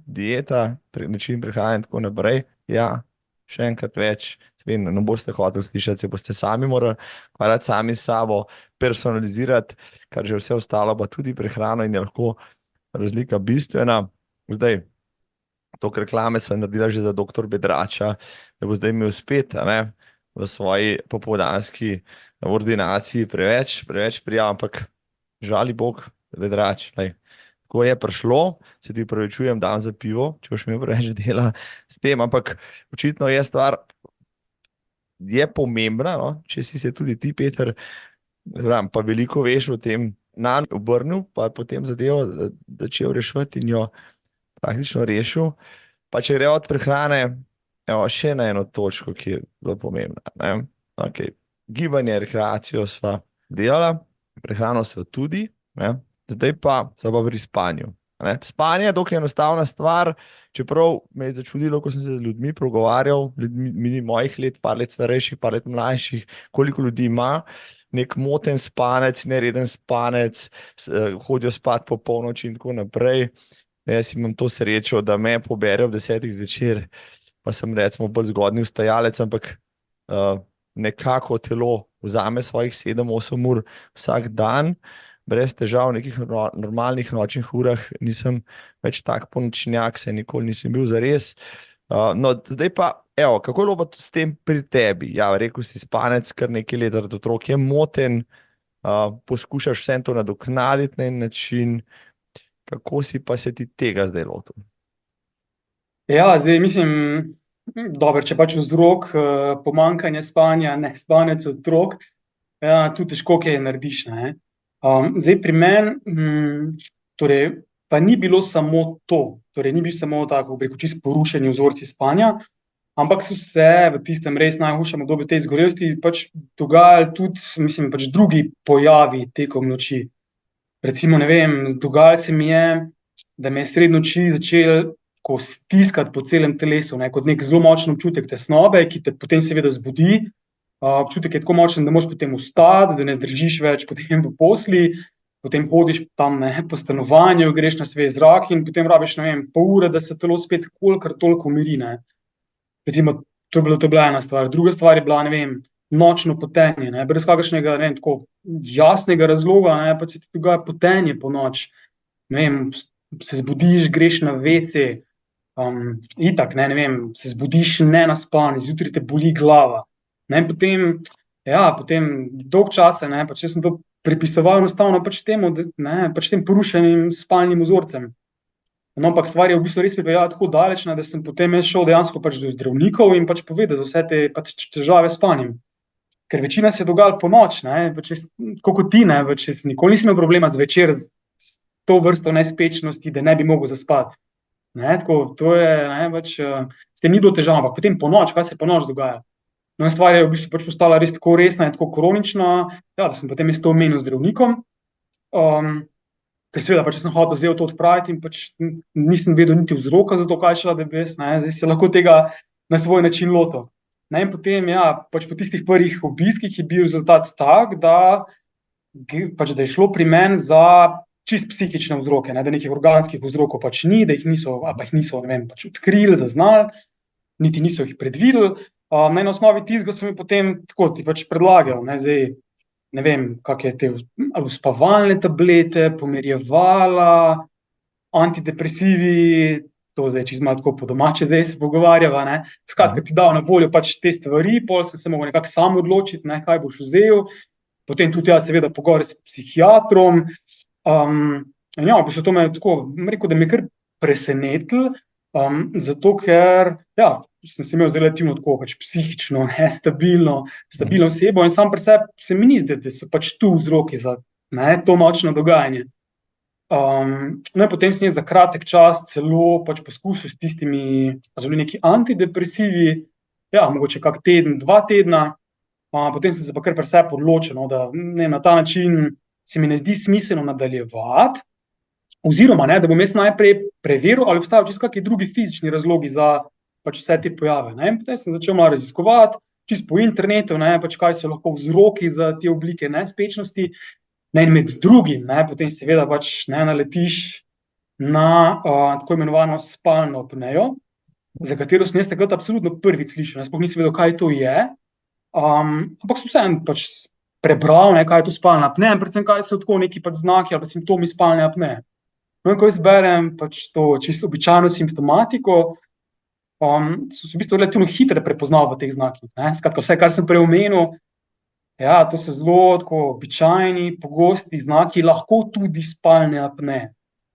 dieta, način prehrane in tako naprej. Ja, še enkrat več, ne boste hoteli slišati, se boste sami morali ukvarjati sami s sabo, personalizirati, kar že vse ostalo, pa tudi prehrano in je lahko razlika bistvena. Zdaj, to reklame sem naredila že za doktor Bedrača, da bo zdaj imel spet, v svoji popoldanski ordinaciji preveč prijav, ampak žali Bog, Bedrač, tako je prišlo, se ti opravičujem, dam za pivo, če boš imel preveč dela s tem, ampak očitno je stvar, je pomembna, no? Če si se tudi ti, Peter, pa veliko veš o tem, nanj obrnil, pa potem zadevo začel reševati in jo praktično rešil. Pa če gre od prehrane, še na eno točko, ki je zelo pomembna. Okay. Gibanje, rekreacijo sva delala, prehrano sva tudi, zdaj pa sva pri spanju. Spanje je dokaj enostavna stvar, čeprav me je začudilo, ko sem se z ljudmi pogovarjal, ljudmi mojih let, par let starejših, par let mlajših, koliko ljudi ima nek moten spanec, nereden spanec, hodijo spat po polnoči in tako naprej. Jaz imam to srečo, da me poberejo ob 10 zvečer, pa sem recimo bolj zgodnji vstajalec, ampak nekako telo vzame svojih 7-8 ur vsak dan, brez težav, v nekih normalnih nočnih urah nisem več tak ponočnjak, se nikoli nisem bil zares. No, zdaj pa, kako je bilo pa s tem pri tebi? Ja, rekel si spanec kar nekaj let, zaradi otrok je moten, poskušaš vse to nadoknaditi na en način. Kako si pa se ti tega zdaj lotil?
Ja, zdaj mislim, dobro, če pač vzrok pomanjkanja spanja, ne spanec otrok, tu težko kaj narediš. Zdaj pri meni, torej, pa ni bilo samo to, torej ni bil samo tako, bi rekel, čisto porušeni vzorci spanja, ampak so se v tistem res najhujšem obdobju te izgorelosti pač dogajali tudi, mislim, pač drugi pojavi tekom noči. Recimo, ne vem, dogajalo se mi je, da me je sredi noči začelo stiskati po celem telesu, kot nek zelo močen občutek tesnobe, ki te potem seveda zbudi. Občutek je tako močen, da moraš potem vstati, da ne zdržiš več potem v posli, potem hodiš tam po stanovanju, greš na svež zrak in potem rabiš, ne vem, pol ure, da se telo spet kolikor toliko umiri. Recimo, to je bila ena stvar. Druga stvar je bila, ne vem, nočno potenje, brez kakršnega, ne vem, tako jasnega razloga, pa se ti dogaja potenje po noč. Ne vem, se zbudiš, greš na WC, itak, ne vem, se zbudiš nenaspan, zjutraj te boli glava. Potem dolg časa, pač jaz sem to pripisoval enostavno pač temu, pač tem porušenim spalnim vzorcem. No, ampak stvar je v bistvu res pripeljala tako daleč, da sem potem šel dejansko pač do zdravnikov in pač povedal za vse te pač težave s spanjem. Ker večina se je dogajala po noč, kot ti, pač jaz nikoli nisem imel problema zvečer s to vrsto nespečnosti, da ne bi mogel zaspati. Tako, to je, pač, s tem ni bilo težav, ampak potem po noč, kaj se po noč dogaja? No, stvar je v bistvu pač postala res tako resna in tako kronična, da sem potem jaz to omenil zdravnikom, ker seveda pač sem hotel zdaj to odpraviti in pač nisem vedel niti vzroka za to, kaj šla, da bi jaz, zdaj se lahko tega na svoj način lotil. In potem, pač po tistih prvih obiskih je bil rezultat tak, da je šlo pri meni za čist psihične vzroke, da nekih organskih vzrokov pač ni, da jih niso, ne vem, pač odkrili, zaznali, niti niso jih predvideli. Na osnovi tistega so mi potem tako ti pač predlagali, zdaj, ne vem, kakšne te uspavalne tablete, pomirjevala, antidepresivi, to zdaj čisto malo tako po domače zdaj se pogovarjava, skratka ti dal na voljo pač te stvari, pol sem se mogel nekako sam odločiti, kaj boš vzel, potem tudi jaz seveda pogovor s psihiatrom, in v bistvu to me je tako, rekel, da me kar presenetilo, zato ker, sem se imel relativno tako pač psihično stabilno osebo in sam pri sebi se mi ni zdelo, da so pač tu vzroki za to nočno dogajanje. No, in potem sem jaz za kratek čas celo pač poskusil s tistimi, zelo neki antidepresivi, ja, mogoče kak teden, 2 tedna, potem sem se pa kar pri sebi odločil, no, da na ta način se mi ne zdi smiselno nadaljevati, oziroma da bom jaz najprej preveril, ali obstajajo čisto kakšni drugi fizični razlogi za pač vse te pojave. Ne. Potem sem začel malo raziskovati, čisto po internetu, pač kaj so lahko vzroki za te oblike nespečnosti. In med drugim, potem seveda pač naletiš na tako imenovano spalno apnejo, za katero sem jaz takrat absolutno prvič slišal. Sploh nisem vedel, kaj to je, ampak sem vseeno pač prebral, kaj je to spalna apneja in predvsem kaj so tako neki pač znaki ali pa simptomi spalne apneje. No, in ko jaz berem pač to čisto običajno simptomatiko, so se v bistvu relativno hitro prepoznal v teh znakih. Skratka, vse, kar sem prej omenil, ja, to so zelo tako običajni, pogosti znaki, lahko tudi spalne apneje.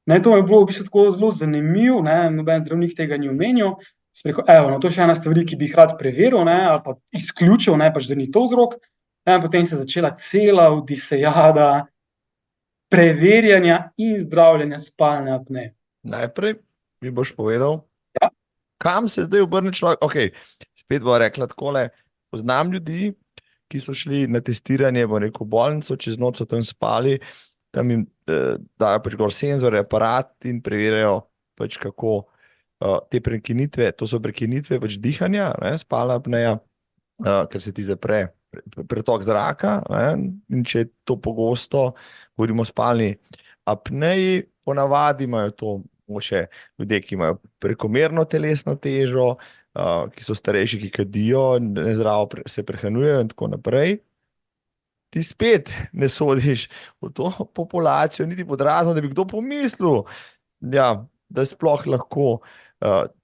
To mi je bilo v bistvu tako zelo zanimivo, noben zdravnik tega ni omenil. Sem rekel, to je še ena stvar, ki bi jih rad preveril, ali pa izključil, pač da ni to vzrok. Potem se je začela cela odisejada preverjanja in zdravljenja spalne apneje.
Najprej mi boš povedal,
Ja.
kam se zdaj obrne človek. Ok, spet bo rekla takole, poznam ljudi, ki so šli na testiranje v neko bolnico, čez noč so tam spali, tam jim dajo pač gor senzore, aparat in preverjajo pač kako te prekinitve, to so prekinitve pač dihanja, spalna apneja, ker se ti zapre pretok zraka, in če je to pogosto, govorimo o spalni apneji, ponavadi imajo to še ljudje, ki imajo prekomerno telesno težo, ki so starejši, ki kadijo, nezdravo se prehranjujejo in tako naprej. Ti spet ne sodiš v to populacijo, niti pod razno, da bi kdo pomislil, da sploh lahko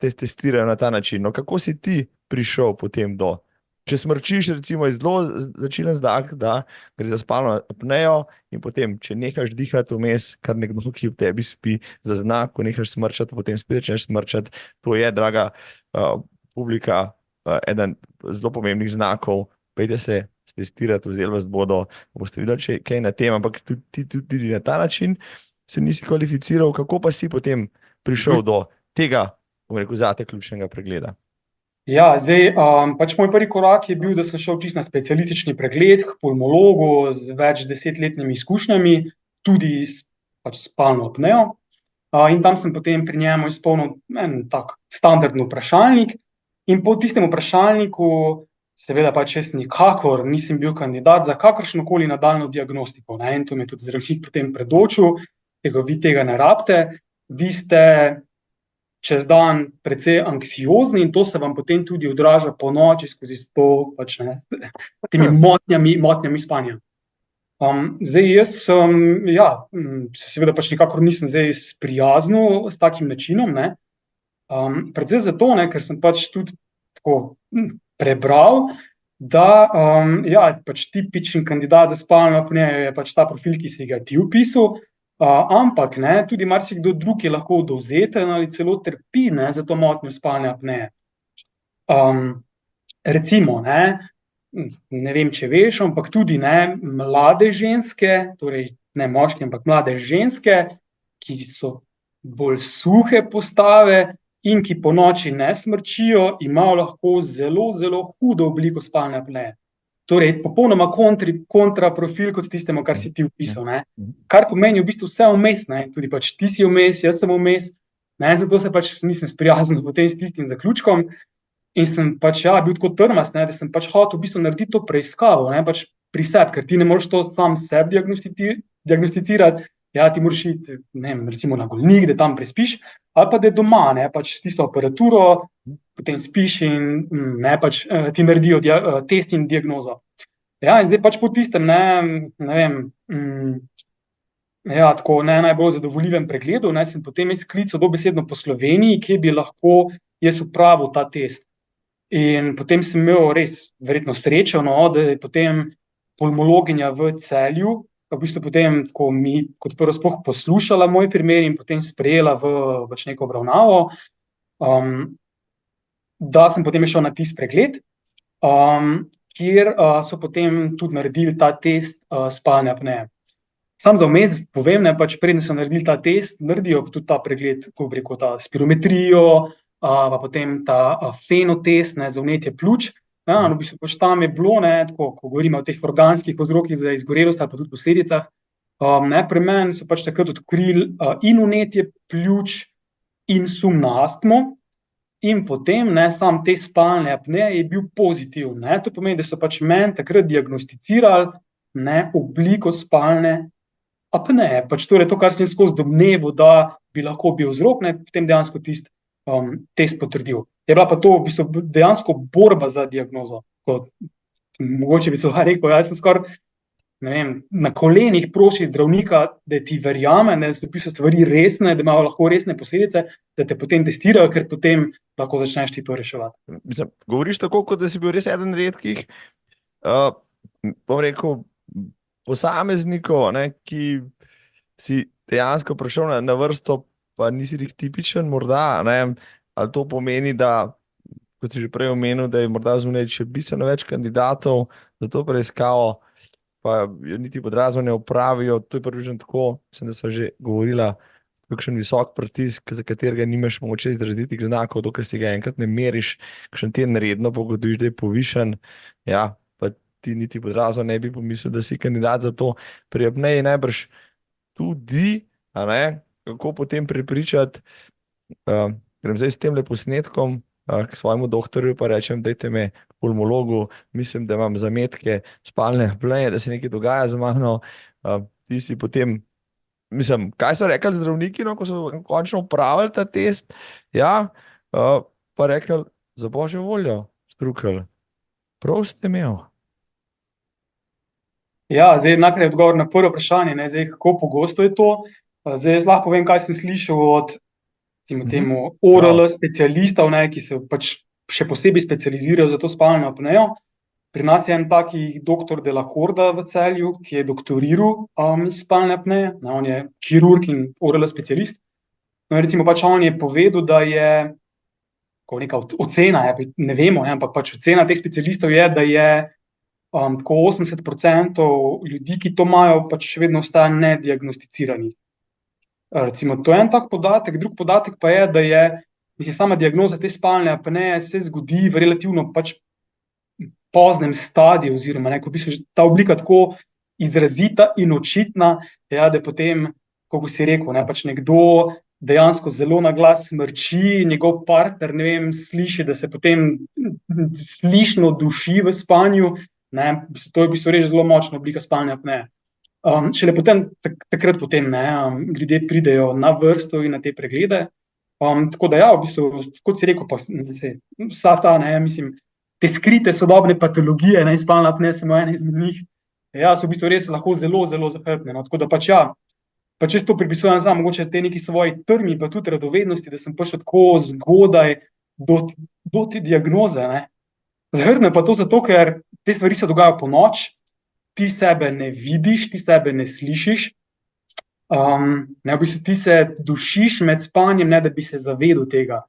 te testirajo na ta način. No, kako si ti prišel potem do? Če smrčiš, recimo, je zelo značilen znak, da gre za spalno apnejo in potem, če nehaš dihati vmes, kar nekdo, ki v tebi spi, za znak, ko nehaš smrčati, potem spet začneš smrčati, to je, draga publika, eden zelo pomembnih znakov. Pejte se testirati, vzeli vas boste videli, če je kaj na tem, ampak tudi na ta način se nisi kvalificiral. Kako pa si potem prišel do tega, bom rekel, zate ključnega pregleda?
Ja, zdaj, pač moj prvi korak je bil, da sem šel čisto na specialistični pregled k pulmologu z več 10-letnimi izkušnjami, tudi s spalno apnejo. In tam sem potem pri njemu izpolnil en tak standardni vprašalnik in po tistem vprašalniku seveda pač jaz nikakor nisem bil kandidat za kakršnokoli nadaljnjo diagnostiko. In to mi je tudi zdravnik potem predočil, vi tega ne rabite, vi ste čez dan precej anksiozni in to se vam potem tudi odraža po noči skozi to pač temi motnjami spanja. Zdaj jaz se seveda pač nikakor nisem zdaj sprijaznil s takim načinom, predvsem zato, ker sem pač tudi tako prebral, da pač tipičen kandidat za spalno apnejo je pač ta profil, ki si ga ti opisal, ampak tudi marsikdo drug je lahko dovzeten ali celo trpi za to motnjo spalne apneje. Recimo, ne vem, če veš, ampak tudi mlade ženske, torej ne moški, ampak mlade ženske, ki so bolj suhe postave in ki po noči ne smrčijo, imajo lahko zelo, zelo hudo obliko spalne apneje. Torej, popolnoma kontraprofil kot tistemu, kar si ti opisal. Kar pomeni v bistvu vse vmes, tudi pač ti si vmes, jaz sem vmes, zato se pač nisem sprijaznil potem s tistim zaključkom in sem pač bil tako trmast, da sem pač hotel v bistvu narediti to preiskavo, pač pri sebi, ker ti ne moreš to sam sebi diagnosticirati, ti moraš iti, recimo na Golnik, da tam prespiš, ali pa da je doma, pač s tisto aparaturo, potem spiš in pač ti naredijo test in diagnozo. In zdaj pač po tistem, tako najbolj zadovoljivem pregledu, sem potem sklical dobesedno po Sloveniji, kje bi lahko jaz opravil ta test. In potem sem imel res verjetno srečo, da je potem pulmologinja v Celju, v bistvu potem tako mi kot prvo sploh poslušala moj primer in potem sprejela v neko obravnavo. da sem potem šel na tisti pregled, kjer so potem tudi naredili ta test spalne apneje. Sam za vmes povem, ne, pač preden so naredili ta test, naredijo tudi ta pregled, ko bi rekel, ta spirometrijo, pa potem ta fenotest, ne, za vnetje pljuč. Ja, v bistvu pač tam je bilo, ne, tako, ko govorimo o teh organskih vzrokih za izgorelost ali pa tudi posledicah, pri meni so pač takrat odkrili in vnetje pljuč in sum na astmo, in potem, ne, sam te spalne apneje je bil pozitiven, ne. To pomeni, da so pač meni takrat diagnosticirali, ne, obliko spalne apneje. Pač torej to, kar sem skozi domneval, da bi lahko bil vzrok, ne, potem dejansko tisti test potrdil. Je bila pa to v bistvu dejansko borba za diagnozo. Mogoče bi se lahko rekel, jaz sem skoraj, ne vem, na kolenih prosi zdravnika, da ti verjame, da so v bistvu stvari resne, da imajo lahko resne posledice, da te potem testirajo, ker potem lahko začneš ti to reševati.
Mislim, govoriš tako, kot da si bil res eden redkih, bom rekel, posameznikov, ne, ki si dejansko prišel na vrsto, pa nisi nek tipičen morda, ne, ali to pomeni, da, kot si že prej omenil, da je morda zunaj še bistveno več kandidatov za to preiskavo, pa jo niti pod razno ne opravijo. To je približno tako, mislim, da so že govorila, kakšen visok pritisk, za katerega nimaš mogoče izrazitih znakov, dokler si ga enkrat ne meriš, kakšen teden redno pogotoviš, da je povišen, ja, pa ti niti pod razno ne bi pomislil, da si kandidat za to. Pri apneji najbrž tudi, a ne, kako potem prepričati, grem zdaj s tem posnetkom k svojemu doktorju, pa rečem, dajte me k pulmologu, mislim, da imam zametke spalne apneje, da se nekaj dogaja z mano, ti si potem, mislim, kaj so rekli zdravniki, no, ko so končno opravili ta test, ja, pa rekli, za božjo voljo, Štrukelj, prav ste imel.
Ja, zdaj najprej odgovor na prvo vprašanje, ne, zdaj kako pogosto je to. Zdaj jaz lahko povem, kaj sem slišal od temu ORL specialistov, ne, ki se pač še posebej specializirajo za to spalno apnejo. Pri nas je en taki doktor Delacorda v Celju, ki je doktoriral iz spalne apneje, ne, on je kirurg in ORL specialist. No, recimo pač on je povedal, da je neka ocena, ne vemo, ne, ampak pač ocena teh specialistov je, da je tako 80% ljudi, ki to imajo, pač še vedno ostaja nediagnosticiranih. Recimo, to je en tak podatek, drug podatek pa je, da je, mislim, sama diagnoza te spalne apneje se zgodi v relativno pač poznem stadiju, oziroma ne, ko v bistvu ta oblika tako izrazita in očitna, ja, da potem, kako si rekel, ne, pač nekdo dejansko zelo na glas smrči, njegov partner, ne vem, sliši, da se potem slišno duši v spanju, ne, to je v bistvu res zelo močna oblika spalne apneje. Šele potem, takrat potem, ne, ljudje pridejo na vrsto in na te preglede. Tako da ja, v bistvu, kot si rekel, pa vsa ta, ne, mislim, te skrite sodobne patologije, ne, spalna apneja samo ena izmed njih, ja, so v bistvu res lahko zelo, zelo zahrbtne, no, tako da pač ja, pač jaz to pripisujem sam, mogoče te neki svoji trmi, pa tudi radovednosti, da sem prišel tako zgodaj do te diagnoze, ne. Zahrbtno pa to zato, ker te stvari se dogajajo po noč, ti sebe ne vidiš, ti sebe ne slišiš, ne, v bistvu ti se dušiš med spanjem, ne da bi se zavedel tega.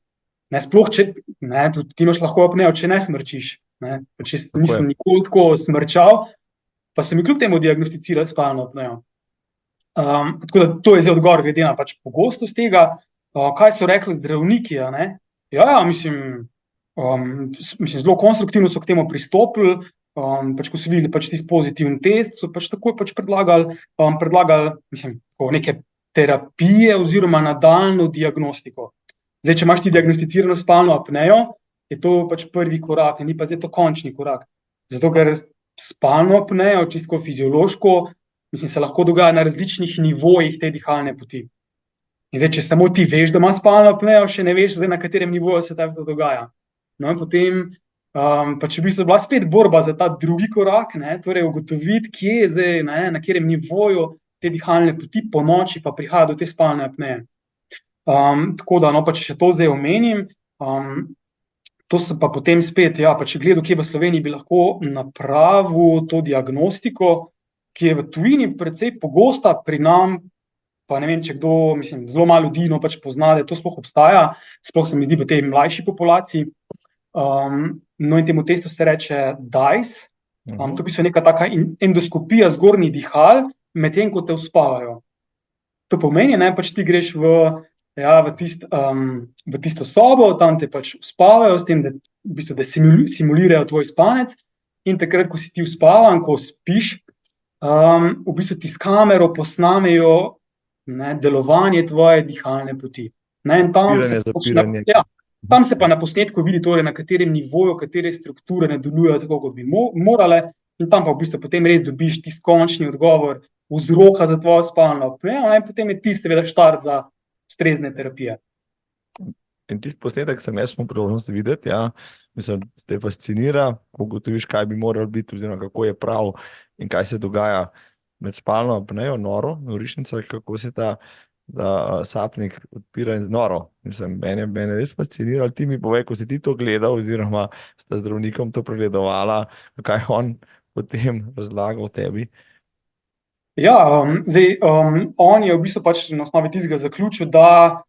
Ne, sploh če, ne, tudi ti imaš lahko apnejo, če ne smrčiš, ne, pač jaz nisem nikoli tako smrčal, pa so mi kljub temu diagnosticirali spalno apnejo. Tako da to je zdaj odgovor glede na pač pogostost tega, kaj so rekli zdravniki, a ne. Ja, mislim, zelo konstruktivno so k temu pristopili, pač ko so videli pač tisti pozitiven test, so pač takoj pač predlagali, mislim, neke terapije oziroma nadaljnjo diagnostiko. Zdaj, če imaš ti diagnosticirano spalno apnejo, je to pač prvi korak, ni pa zdaj to končni korak. Zato, ker spalno apnejo, čisto fiziološko, mislim, se lahko dogaja na različnih nivojih te dihalne poti. In zdaj, če samo ti veš, da ima spalno apnejo, še ne veš, zdaj, na katerem nivoju se to dogaja. No, in potem pač v bistvu bila spet borba za ta drugi korak, ne, torej ugotoviti, kje je zdaj, ne, na katerem nivoju te dihalne poti po noči pa prihaja do te spalne apneje. Tako da, no, pa če še to zdaj omenim, to sem pa potem spet, ja, pač gledal, kje v Sloveniji bi lahko napravil to diagnostiko, ki je v tujini precej pogosta, pri nam pa ne vem, če kdo, mislim, zelo malo ljudi, no, pač pozna, da to sploh obstaja, sploh se mi zdi v tej mlajši populaciji. No in temu testu se reče DICE.
Mhm.
To je v bistvu neka taka endoskopija zgornjih dihal, medtem ko te uspavajo. To pomeni, ne, pač ti greš v tisto sobo, tam te pač uspavajo, s tem, da, v bistvu, da simulirajo tvoj spanec, in takrat, ko si ti uspavan, ko spiš, v bistvu ti s kamero posnamejo, ne, delovanje tvoje dihalne poti. Ne, in
Odpiranje, zapiranje.
tam se pa na posnetku vidi, torej, na katerem nivoju, katere strukture ne delujejo tako, kot bi morale, in tam pa v bistvu potem res dobiš tisti končni odgovor vzroka za tvojo spalno apnejo, in potem je tisti seveda štart za ustrezne terapije.
In tisti posnetek sem jaz imel priložnost videti, ja. Mislim, da te fascinira, ko ugotoviš, kaj bi moral biti, oziroma kako je prav in kaj se dogaja med spalno apnejo, noro, norišnica, kako se ta sapnik odpira in noro. Mislim, mene res fascinira. Ti mi povej, ko si ti to gledal, oziroma sta zdravnikom to pregledovala, kaj je on potem razlagal tebi.
Ja, on je v bistvu pač na osnovi tistega zaključil, da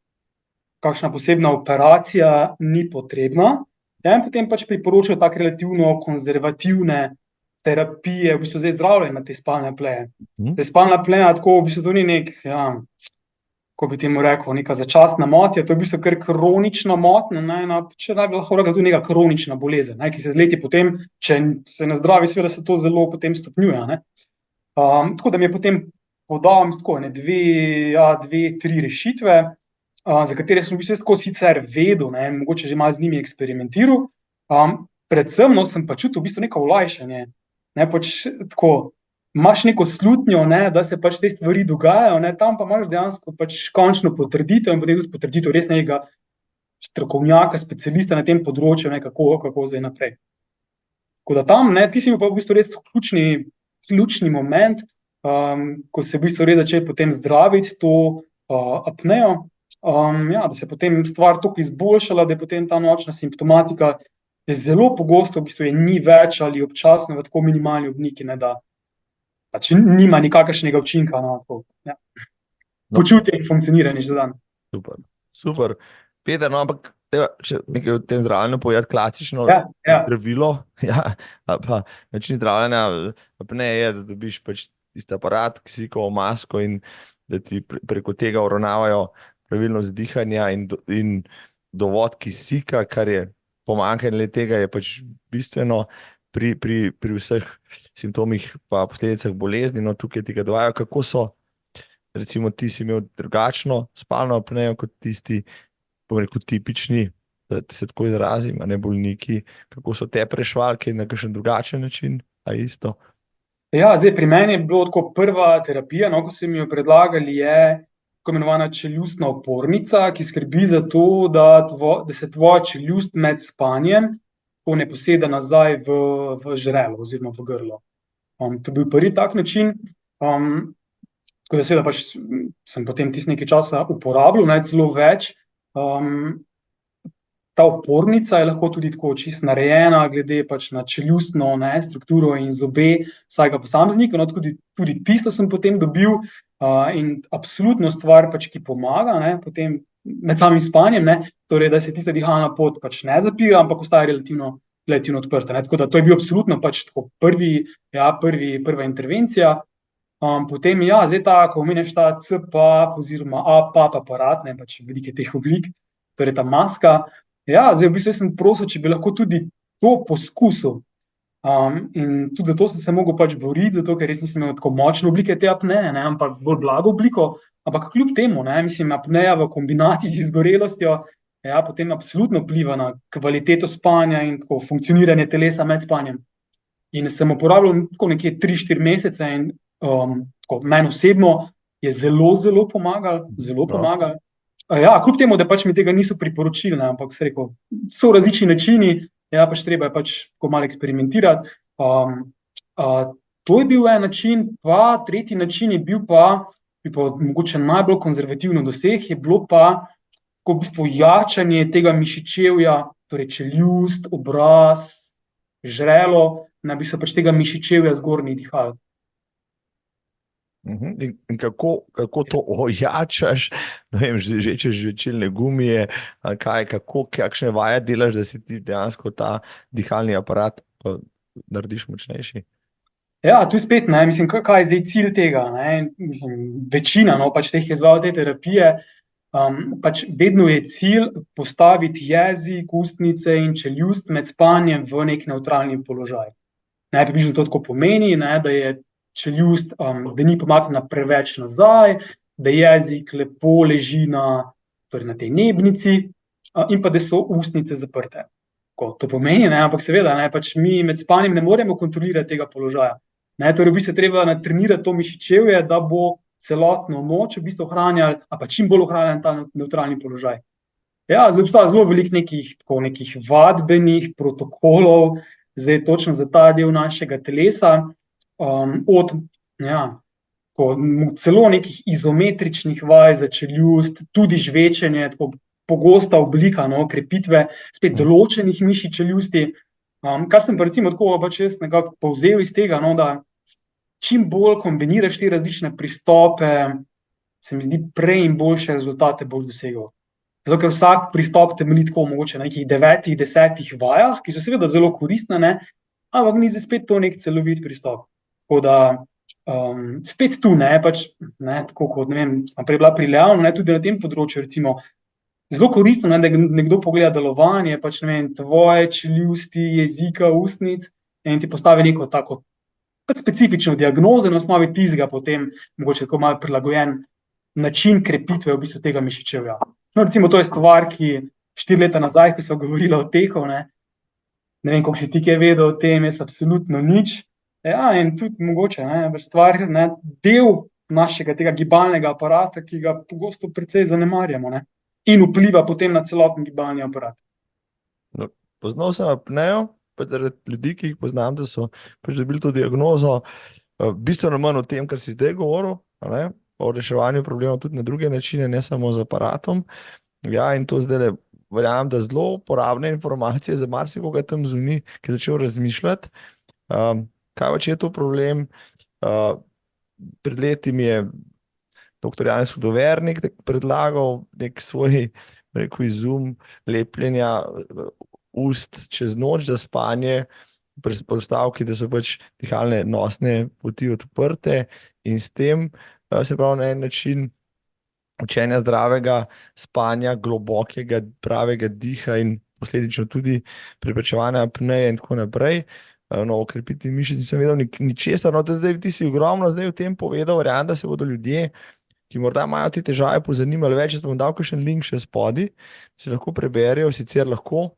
kakšna posebna operacija ni potrebna. Ja, in potem pač priporočajo tako relativno konzervativne terapije, v bistvu zdaj zdravljenja te spalne apneje. Zdaj spalna apneja tako v bistvu to ni nek, ko bi temu rekel, neka začasna motnja, to je v bistvu kar kronična motnja, če naj bi lahko rekel, tudi neka kronična bolezen, ki se z leti potem, če se ne zdravi, seveda se to zelo potem stopnjuje, ne. Tako da mi je potem podal tako dve, tri rešitve, za katere sem v bistvu tako sicer vedel, ne, mogoče že malo z njimi eksperimentiral. Predvsem sem pa čutil v bistvu neko olajšanje, ne, pač tako, imaš neko slutnjo, ne, da se pač te stvari dogajajo, ne, tam pa imaš dejansko pač končno potrditev in potem tudi potrditev res nekega strokovnjaka, specialista na tem področju, ne, kako zdaj naprej. Tako da tam, ne, ti si mi pa v bistvu res ključni moment, ko se v bistvu res začel potem zdraviti to apnejo, da se potem stvar toliko izboljšala, da je potem ta nočna simptomatika je zelo pogosto, v bistvu je ni več ali občasno v tako minimalni obliki, ne, da pač nima nikakršnega učinka na to, počutje in funkcioniranje za dan.
Super, super. Peter, no, ampak če nekaj o tem zdravljenju povedati, klasično zdravilo, ali pa način zdravljenja apneje je, da dobiš pač tisti aparat, kisikovo masko in da ti preko tega uravnavajo pravilnost dihanja in dovod kisika, kar je pomanjkanje tega je pač bistveno pri vseh simptomih pa posledicah bolezni, no tukaj ti ga dovajajo. Kako so, recimo ti si imel drugačno spalno apnejo kot tisti, bom rekel, tipični, da se tako izrazim, a ne bolniki, kako so te prešvali, kaj na kakšen drugačen način, a isto?
Ja, zdaj pri meni je bilo tako prva terapija, ko so mi jo predlagali, je tako imenovana čeljustna opornica, ki skrbi za to, da se tvoja čeljust med spanjem tako ne poseda nazaj v žrelo oziroma v grlo. To je bil prvi tak način. Tako da seveda pač sem potem tisti nekaj časa uporabljal, ne, celo več. Ta opornica je lahko tudi tako čisto narejena glede pač na čeljustno, ne, strukturo in zobe vsakega posameznika, no, tudi tisto sem potem dobil, in absolutno stvar pač, ki pomaga, ne, potem med samim spanjem, ne, torej, da se tista dihalna pot pač ne zapira, ampak ostaja relativno odprta, ne, tako da to je bil absolutno pač tako prva intervencija. Potem zdaj ta, ko omeniš ta CPAP oziroma APAP aparat, ne, pač velike teh oblik, torej ta maska, zdaj v bistvu sem prosil, če bi lahko tudi to poskusil. In tudi zato sem se mogel pač boriti, zato ker res nisem imel tako močne oblike te apneje, ne, ampak bolj blago obliko, ampak kljub temu, ne, mislim, apneja v kombinaciji z izgorelostjo, potem absolutno vpliva na kvaliteto spanja in tako funkcioniranje telesa med spanjem. In sem uporabljal tako nekje 3-4 mesece in tako meni osebno je zelo pomagal, kljub temu, da pač mi tega niso priporočili, ne, ampak se rekel, so različni načini, pač treba je pač tako malo eksperimentirati. To je bil en način, pa tretji način je bil pa mogoče najbolj konzervativno doseg, je bilo pa tako v bistvu jačanje tega mišičevja, torej čeljust, obraz, žrelo, na bistvu pač tega mišičevja zgornjih dihal.
In kako to ojačaš, ne vem, žečeš žvečilne gumije, ali kakšne vaje delaš, da si ti dejansko ta dihalni aparat narediš močnejši?
Ja, tu spet, ne, mislim, kaj je zdaj cilj tega, ne, mislim, večina, no, pač teh, ki izvajajo te terapije, pač vedno je cilj postaviti jezik, ustnice in čeljust med spanjem v nek nevtralni položaj. Ne, približno to tako pomeni, ne, da je čeljust, da ni pomaknjena preveč nazaj, da jezik lepo leži torej na tej nebnici, in pa da so ustnice zaprte. To pomeni, ne, ampak seveda, ne, pač mi med spanjem ne moremo kontrolirati tega položaja. Ne, torej v bistvu je treba natrenirati to mišičevje, da bo celotno noč v bistvu ohranjal, a pa čim bolj ohranjal ta nevtralni položaj. Ja, zdaj obstaja zelo veliko nekih vadbenih protokolov, zdaj točno za ta del našega telesa, od celo nekih izometričnih vaj za čeljust, tudi žvečenje, tako pogosta oblika, no, krepitve spet določenih mišic čeljusti. Kar sem pa recimo tako pač jaz nekako povzel iz tega, no, da čim bolj kombiniraš te različne pristope, se mi zdi, prej in boljše rezultate boš dosegel. Zato, ker vsak pristop temelji tako mogoče na nekih 9, 10 vajah, ki so seveda zelo koristne, ne, ampak ni spet to nek celovit pristop. Tako da spet tu, ne, pač, ne, tako kot, ne vem, sem prej bila pri Leonu, ne, tudi na tem področju, recimo, zelo koristno, ne, da nekdo pogleda delovanje, pač, ne vem, tvoje čeljusti, jezika, ustnic in ti postavi neko tako pač specifično diagnozo, na osnovi tistega potem mogoče tako malo prilagojen način krepitve v bistvu tega mišičevja. No, recimo, to je stvar, ki 4 leta nazaj, ko so govorila o teku, ne vem, koliko si ti kaj vedel o tem, jaz absolutno nič. Ja, in tudi mogoče, ne, stvar, ne, del našega tega gibalnega aparata, ki ga pogosto precej zanemarjamo, ne, in vpliva potem na celoten gibalni aparat.
No, poznal sem apnejo, pač zaradi ljudi, ki jih poznam, da so pač dobili to diagnozo, bistveno manj o tem, kar si zdaj govoril, ne, o reševanju problemov tudi na druge načine, ne samo z aparatom. Ja, in to zdaj verjamem, da zelo uporabne informacije za marsikoga tam zunaj, ki je začel razmišljati. Kaj pač je to problem? Pred leti mi je dr. Janez Hudovernik predlagal nek svoj, rekel, izum lepljenja ust čez noč za spanje, pri predpostavki, da so pač dihalne nosne poti odprte in s tem se pravi na en način učenja zdravega spanja, globokega, pravega diha in posledično tudi preprečevanja apneje in tako naprej. No, okrepiti mišice, nisem vedel ničesar, no, zdaj ti si ogromno zdaj v tem povedal, verjamem, da se bodo ljudje, ki morda imajo te težave, pozanimali več, jaz bom dal kakšen link še spodaj, si lahko preberejo, sicer lahko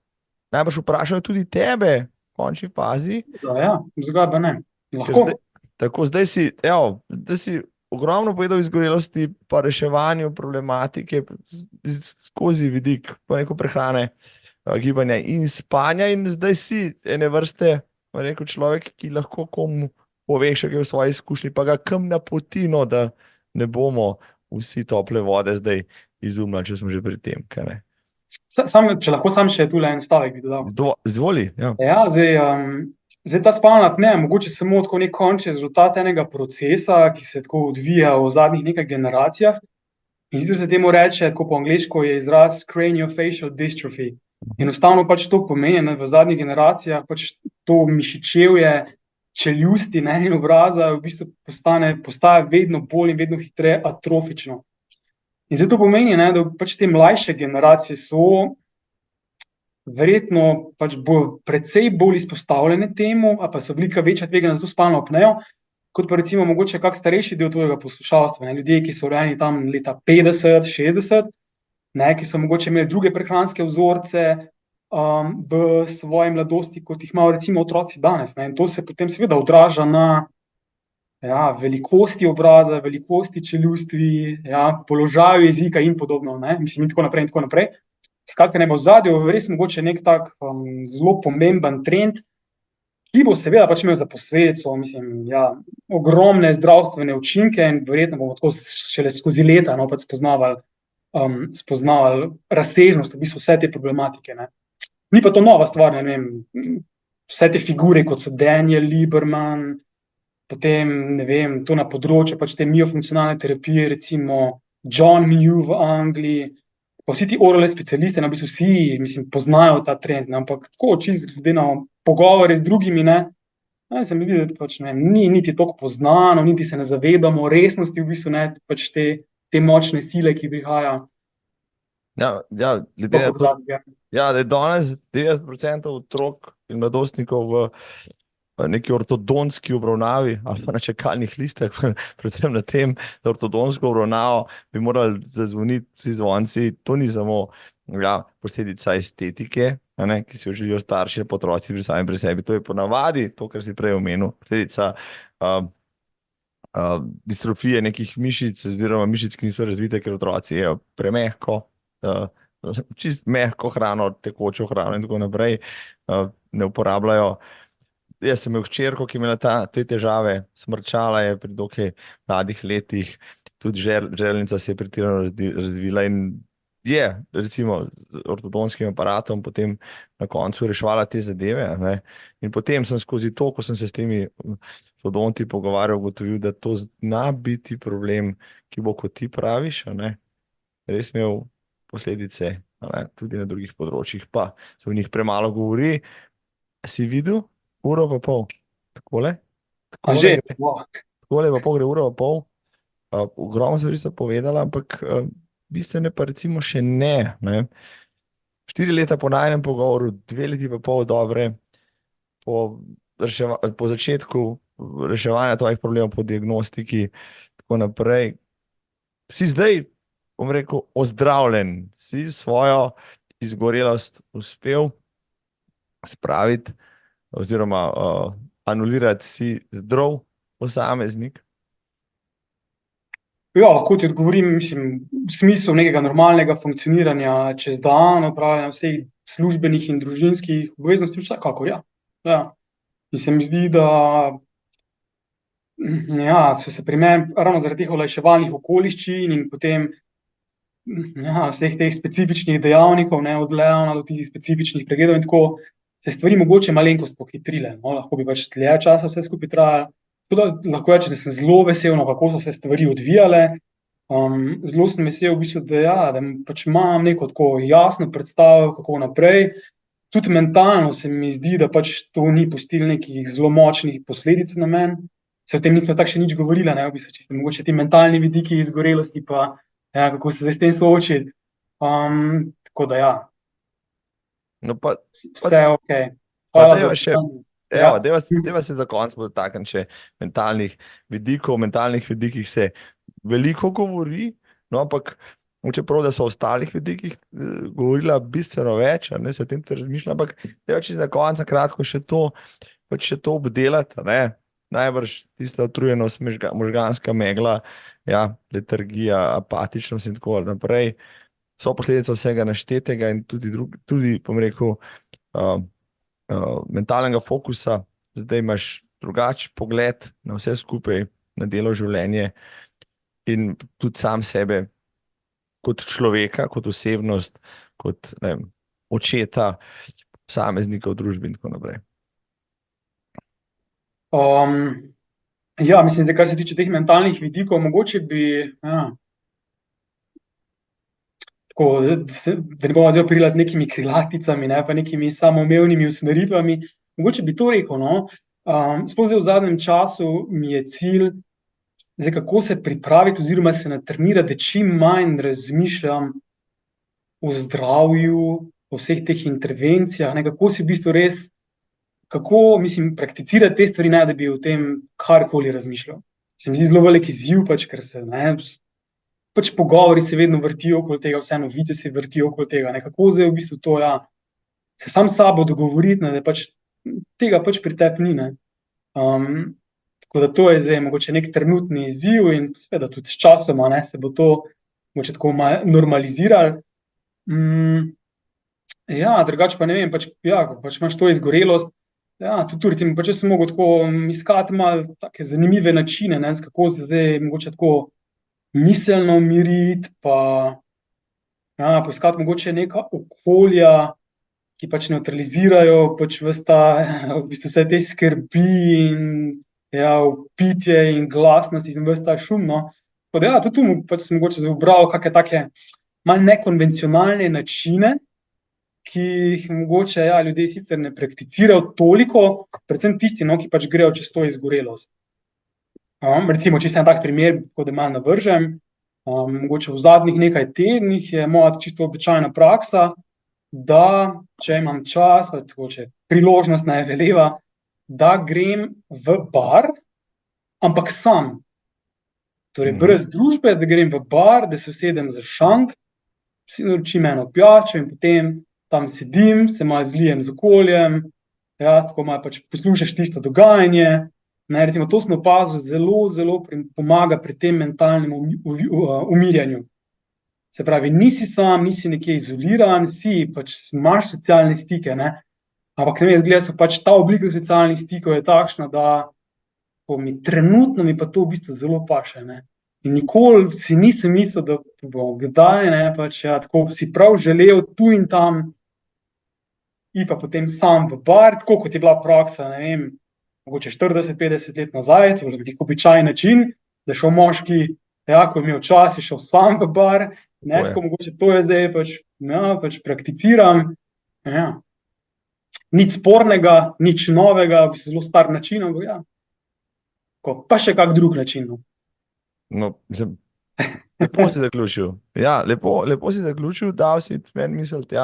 najbrž vprašajo tudi tebe v končni fazi.
Ja, zgodba ne. Lahko.
Zdaj si ogromno povedal izgorelosti pa reševanju problematike skozi vidik pa neko prehrane, gibanja in spanja in zdaj si ene vrste rekel človek, ki lahko komu pove še kaj v svoji izkušnji, pa ga kam napoti, no, da ne bomo vsi tople vode zdaj izumljali, če smo že pri tem, kaj ne.
Če lahko sam še tule en stavek bi dodal.
Izvoli, ja.
Ja, zdaj ta spalna apneja mogoče samo tako nek končni rezultat enega procesa, ki se tako odvija v zadnjih nekaj generacijah. In sicer se temu reče, tako po angleško je izraz craniofacial dystrophy. Enostavno pač to pomeni, v zadnjih generacijah pač to mišičevje čeljusti, ne, in obraza v bistvu postaja vedno bolj in vedno hitreje atrofično. In zdaj to pomeni, ne, da pač te mlajše generacije so verjetno pač precej bolj izpostavljene temu, a pa so velika večja tveganja za to spalno apnejo, kot pa recimo mogoče kak starejši del tvojega poslušalstva, ne, ljudje, ki so rojeni tam leta 50, 60, ne, ki so mogoče imeli druge prehranske vzorce v svoji mladosti, kot jih imajo recimo otroci danes, ne, in to se potem seveda odraža na velikosti obraza, velikosti čeljustvi, položaju jezika in podobno, ne, mislim in tako naprej. Skratka, ne bo v ozadju res mogoče nek tak zelo pomemben trend, ki bo seveda pač imel za posledico, mislim, ogromne zdravstvene učinke in verjetno bomo tako šele skozi leta, no, pač spoznavali razsežnost v bistvu vse te problematike, ne. Ni pa to nova stvar, ne vem, vse te figure, kot so Daniel Lieberman, potem, ne vem, to na področju pač te miofunkcionalne terapije, recimo John Mew v Angliji, pa vsi ti orale specialisti, v bistvu vsi, mislim, poznajo ta trend, ne, ampak tako čisto glede na pogovore z drugimi, ne, se mi zdi, da pač, ne vem, ni niti toliko poznano, niti se ne zavedamo resnosti v bistvu, ne, pač te močne sile, ki prihaja.
Ja, glede na to, da je danes 90% otrok in mladostnikov v neki ortodontski obravnavi ali pa na čakalnih listah, predvsem na tem, da ortodontsko obravnavo bi morali zazvoniti vsi zvonci. To ni samo posledica estetike, ki si jo želijo starši, pa otroci pri sebi. To je ponavadi, to, kar si prej omenil, posledica distrofije nekih mišic oziroma mišic, ki niso razvite, ker otroci jejo premehko, čist mehko hrano, tekočo hrano in tako naprej, ne uporabljajo. Jaz sem imel hčerko, ki je imela te težave, smrčala je pri dokaj mladih letih, tudi železnica se je pretirano razvila in je, recimo, z ortodonskim aparatom potem na koncu reševala te zadeve, ne. In potem sem skozi to, ko sem se s temi ortodonti pogovarjal, ugotovil, da to zna biti problem, ki bo, kot ti praviš, ne, res imel posledice, ne, tudi na drugih področjih, pa se o njih premalo govori. Si videl? Uro pa pol. Takole pa pol gre uro pa pol. Ogromno stvari sta povedala, ampak bistvene pa recimo še ne. 4 leta po najinem pogovoru, 2 leti pa pol dobre, po začetku reševanja tvojih problemov, po diagnostiki, tako naprej. Si zdaj, bom rekel, ozdravljen, si svojo izgorelost uspel spraviti oziroma anulirati, si zdrav posameznik?
Ja, lahko ti odgovorim, mislim, v smislu nekega normalnega funkcioniranja čez dan, opravljanja vseh službenih in družinskih obveznosti, vsekakor, ja. Ja. In se mi zdi, da so se pri meni ravno zaradi teh olajševalnih okoliščin in potem vseh teh specifičnih dejavnikov, od Leona do tistih specifičnih pregledov in tako, se stvari mogoče malenkost pohitrile, lahko bi pač dlje časa vse skupaj trajalo. Tako da lahko rečem, da sem zelo vesel, kako so se stvari odvijale. Zelo sem vesel v bistvu, da pač imam neko tako jasno predstavo, kako naprej. Tudi mentalno se mi zdi, da pač to ni pustilo nekih zelo močnih posledic na meni. Se o tem nismo tako še nič govorili, v bistvu čisto mogoče ti mentalni vidiki izgorelosti, pa kako se zdaj s tem soočiti. Tako da ja.
No pa,
vse ok.
Deva se za konec dotakniti še mentalnih vidikih se veliko govori, no, ampak čeprav, da so o ostalih vidikih govorila bistveno več, se o tem te razmišljam, ampak deva če za konec kratko še to obdelati, najbrž tista utrujenost, možganska megla, letargija, apatičnost in tako naprej, so posledica vsega naštetega in tudi bom rekel, mentalnega fokusa. Zdaj imaš drugačen pogled na vse skupaj, na delo, življenje in tudi sam sebe kot človeka, kot osebnost, kot očeta, posameznika v družbi in tako naprej.
Mislim, zdaj, kar se tiče teh mentalnih vidikov, mogoče bi tako, da ne bomo zdaj operila z nekimi krilaticami, pa nekimi samoumevnimi usmeritvami, mogoče bi to rekel, sploh zdaj v zadnjem času mi je cilj, zdaj, kako se pripraviti oziroma se natrenirati, da čim manj razmišljam o zdravju, o vseh teh intervencijah, kako si v bistvu res, kako, mislim, prakticirati te stvari, da bi o tem karkoli razmišljal. Se mi zdi zelo velik izziv, ker se pač pogovori se vedno vrtijo okoli tega, vse novice se vrtijo okoli tega, kako zdaj v bistvu to, se sam s sabo dogovoriti, da pač tega pač pri tebi ni, tako da to je zdaj mogoče nek trenutni izziv in seveda tudi s časoma, se bo to mogoče tako normaliziralo. Drugače pa ne vem, pač imaš to izgorelost, tudi recimo, pač jaz sem mogel tako iskati malo take zanimive načine, kako se zdaj mogoče tako miselno umiriti, pa poiskati mogoče neka okolja, ki pač nevtralizirajo pač v bistvu vse te skrbi in ja, v pitje in glasnosti, in ves ta šum. No. Tako da, ja, tudi tu pač sem mogoče zbral kakšne take malo nekonvencionalne načine, ki jih mogoče ljudje sicer ne prakticirajo toliko, predvsem tisti, no, ki pač grejo čez to izgorelost. Recimo, če se en tak primer, tako da malo navržem, mogoče v zadnjih nekaj tednih je moja čisto običajna praksa, da če imam čas, pa tako, če priložnost naj veleva, da grem v bar, ampak sam. Torej, brez družbe, da grem v bar, da se usedem za šank, si naročim eno pijačo in potem tam sedim, se malo zlijem z okoljem, ja, tako malo pač poslušaš tisto dogajanje. Ne, recimo, to sem opazil, zelo pomaga pri tem mentalnem umirjanju. Se pravi, nisi sam, nisi nekje izoliran, pač imaš socialne stike, ne? Ampak ne vem, zgleda so pač ta oblika socialnih stikov je takšna, da trenutno mi pa to v bistvu zelo paše, ne? In nikoli si nisem mislil, da bo kdaj, ne, pač tako si prav želel tu in tam iti pa potem sam v bar, tako kot je bila praksa, ne vem, mogoče 40-50 let nazaj, to je bil običajen način, da je šel moški, ko je imel čas, je šel sam v bar, ne, tako mogoče to je zdaj pač prakticiram, ja. Nič spornega, nič novega, v bistvu zelo star način, ampak pa še kak drug način.
No, lepo si zaključil. Ja, lepo si zaključil, dal si meni misliti,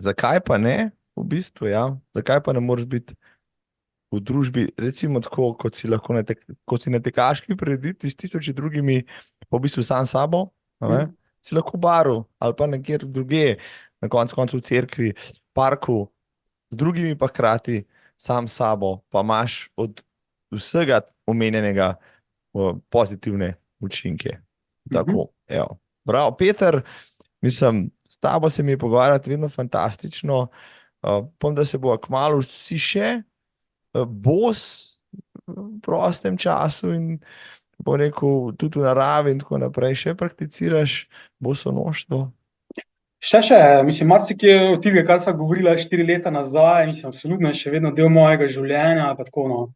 zakaj pa ne, v bistvu, zakaj pa ne moreš biti v družbi, recimo tako, kot si lahko na tekaški prireditvi s tisoči drugimi, pa v bistvu sam sabo, si lahko v baru ali pa nekjer druge, na koncu v cerkvi, parku, z drugimi pa hkrati sam sabo, pa imaš od vsega omenjenega pozitivne učinke. Tako, evo. Bravo, Peter, mislim, s tabo se mi je pogovarjati vedno fantastično. Upam, da se bo kmalu vsi še bos v prostem času in bom rekel, tudi v naravi in tako naprej še prakticiraš bosonoštvo.
Še, mislim, marsikje od tistega, kar sva govorila 4 leta nazaj, mislim, absolutno je še vedno del mojega življenja, pa tako,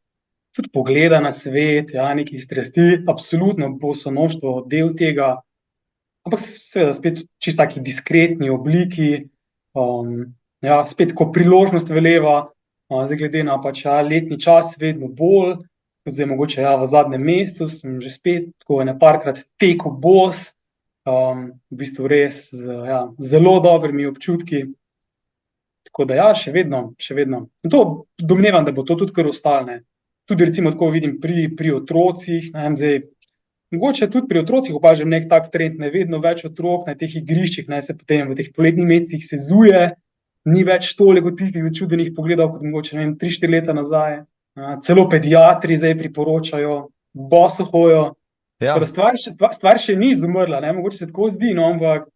tudi pogleda na svet, nekih strasti, absolutno bosonoštvo del tega, ampak seveda spet čisto taki diskretni obliki, spet ko priložnost veleva, zdaj glede na pač letni čas vedno bolj, zdaj mogoče v zadnjem mesecu sem že spet tako parkrat tekel bos, v bistvu res zelo dobrimi občutki, tako da še vedno. In to domnevam, da bo to tudi kar ostalo. Tudi recimo tako vidim pri otrocih, zdaj, mogoče tudi pri otrocih opažam nek tak trend, vedno več otrok na teh igriščih, se potem v teh poletnih mesecih sezuje, ni več toliko tistih začudenih pogledov, kot mogoče 3-4 leta nazaj. Celo pediatri zdaj priporočajo, boso hojo. Stvar še ni izumrla, mogoče se tako zdi, ampak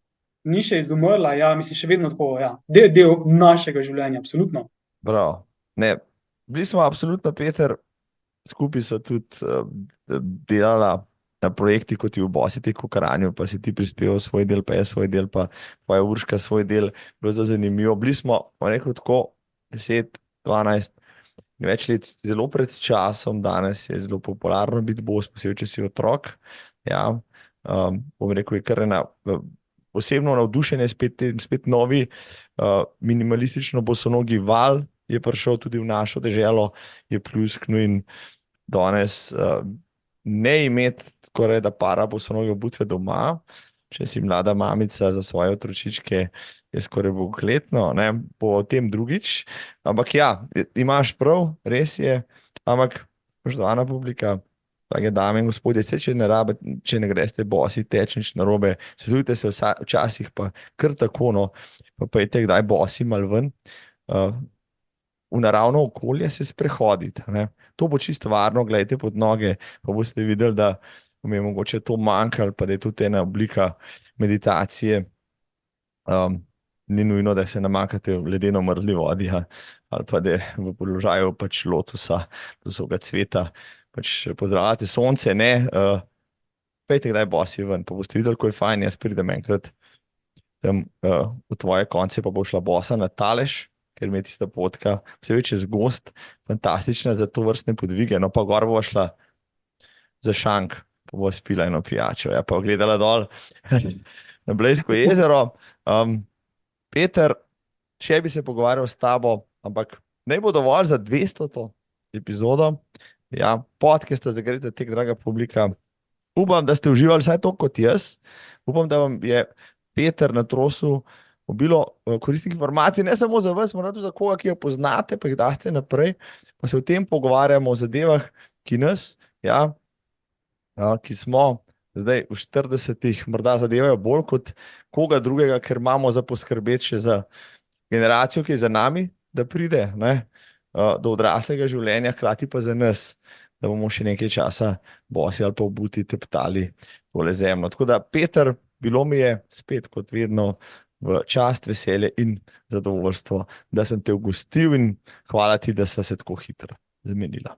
ni še izumrla, mislim, še vedno tako, del našega življenja, absolutno.
Bravo. Ne, bili smo absolutno, Peter, skupaj so tudi delala na projekti, kot je v Bositeku v Kranju, pa si ti prispeval svoj del, pa je svoj del, pa tvoja Urška svoj del, bilo zelo zanimivo. Bili smo, rekel tako, 10, 12, več let, zelo pred časom, danes je zelo popularno biti bos, posebej, če si otrok. Bom rekel, je kar ena posebno navdušenje, spet novi minimalistično bosonogi val je prišel tudi v našo deželo, je pljusknil in danes ne imeti skoraj da para bosonoge obutve doma, če si mlada mamica za svoje otročičke, je skoraj bogokletno, po tem drugič. Ampak imaš prav, res je, ampak spoštovana publika, drage dame in gospodje, če ne greste bosi, teč nič narobe, sezujte se včasih pa kar tako, pa pojdite kdaj bosi malo ven, v naravno okolje se sprehoditi. To bo čisto varno, gledajte pod noge, pa boste videli, da vam je mogoče to manjkalo, pa da je tudi ena oblika meditacije. Ni nujno, da se namakate v ledeno mrzli vodi, ali pa da v položaju pač lotusa, vsega cveta, pač pozdravljate sonce, pejte kdaj bosi ven, pa boste videli, ko je fajn, jaz pridem enkrat tam v tvoje konce, pa bo šla bosa na talež, ker mi je tista potka, vse večje zgost, fantastična za to vrstne podvige. No, pa gor bova šla za šank, pa bova spila eno pijačo, ja, pa gledala dol na Blejsko jezero. Peter, še bi se pogovarjal s tabo, ampak naj bo dovolj za 200. epizodo. Ja, podcasta Zagrejte tek, draga publika. Upam, da ste uživali vsaj to kot jaz. Upam, da vam je Peter na Trosu obilo koristnih informacij, ne samo za vas, morda tudi za koga, ki jo poznate, pa jih daste naprej, pa se o tem pogovarjamo o zadevah, ki nas, ja, ki smo zdaj v 40-ih, morda zadevajo bolj kot koga drugega, ker imamo za poskrbeti še za generacijo, ki je za nami, da pride, ne, do odraslega življenja, hkrati pa za nas, da bomo še nekaj časa bosi ali pa obuti teptali tole zemljo. Tako da, Peter, bilo mi je spet kot vedno v čast, veselje in zadovoljstvo, da sem te ugostil in hvala ti, da sva se tako hitro zmenila.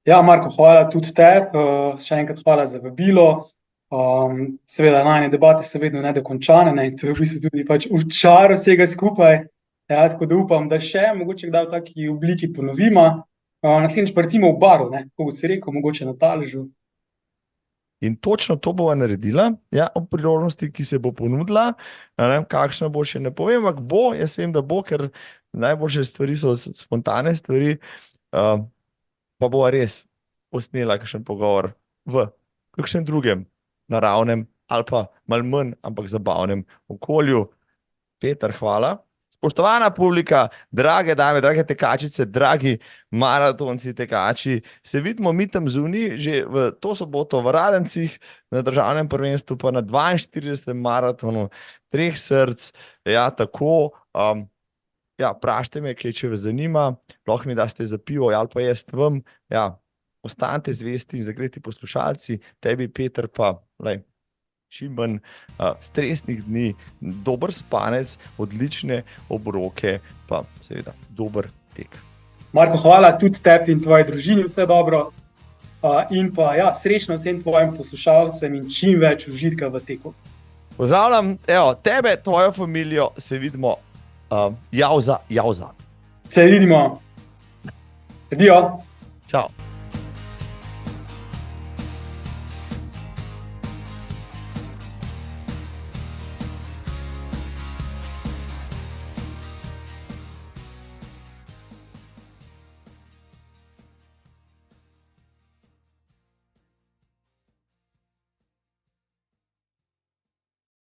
Ja, Marko, hvala tudi tebi, še enkrat hvala za vabilo. Seveda, najne debate so vedno nedokončane, ne, in to je v bistvu tudi pač v čaru vsega skupaj. Ja, tako da upam, da še mogoče kdaj v taki obliki ponovimo. Naslednjič pa recimo v baru, ne, kot si rekel, mogoče na taležu.
In točno to bova naredila, ja, ob priložnosti, ki se bo ponudila. Ne vem, kakšna bo, še ne povem, ampak bo, jaz vem, da bo, ker najboljše stvari so spontane stvari, pa bova res posnela kakšen pogovor v kakšnem drugem naravnem ali pa malo manj, ampak zabavnem okolju. Peter, hvala. Spoštovana publika, drage dame, drage tekačice, dragi maratonci tekači, se vidimo mi tam zunaj že v to soboto v Radencih na državnem prvenstvu, pa na 42. maratonu 3 src. Ja, tako, ja, vprašajte me, kaj če vas zanima, lahko mi daste za pivo, ali pa jaz vam, ja, ostanite zvesti in zagreti poslušalci, tebi, Peter, pa, lej, čim manj stresnih dni, dober spanec, odlične obroke, pa seveda dober tek.
Marko, hvala tudi tebi in tvoji družini, vse dobro. In pa ja, srečno vsem tvojim poslušalcem in čim več užitka v teku.
Pozdravljam, evo, tebe, tvojo familijo, se vidimo, jauza.
Se vidimo. Adijo.
Čau.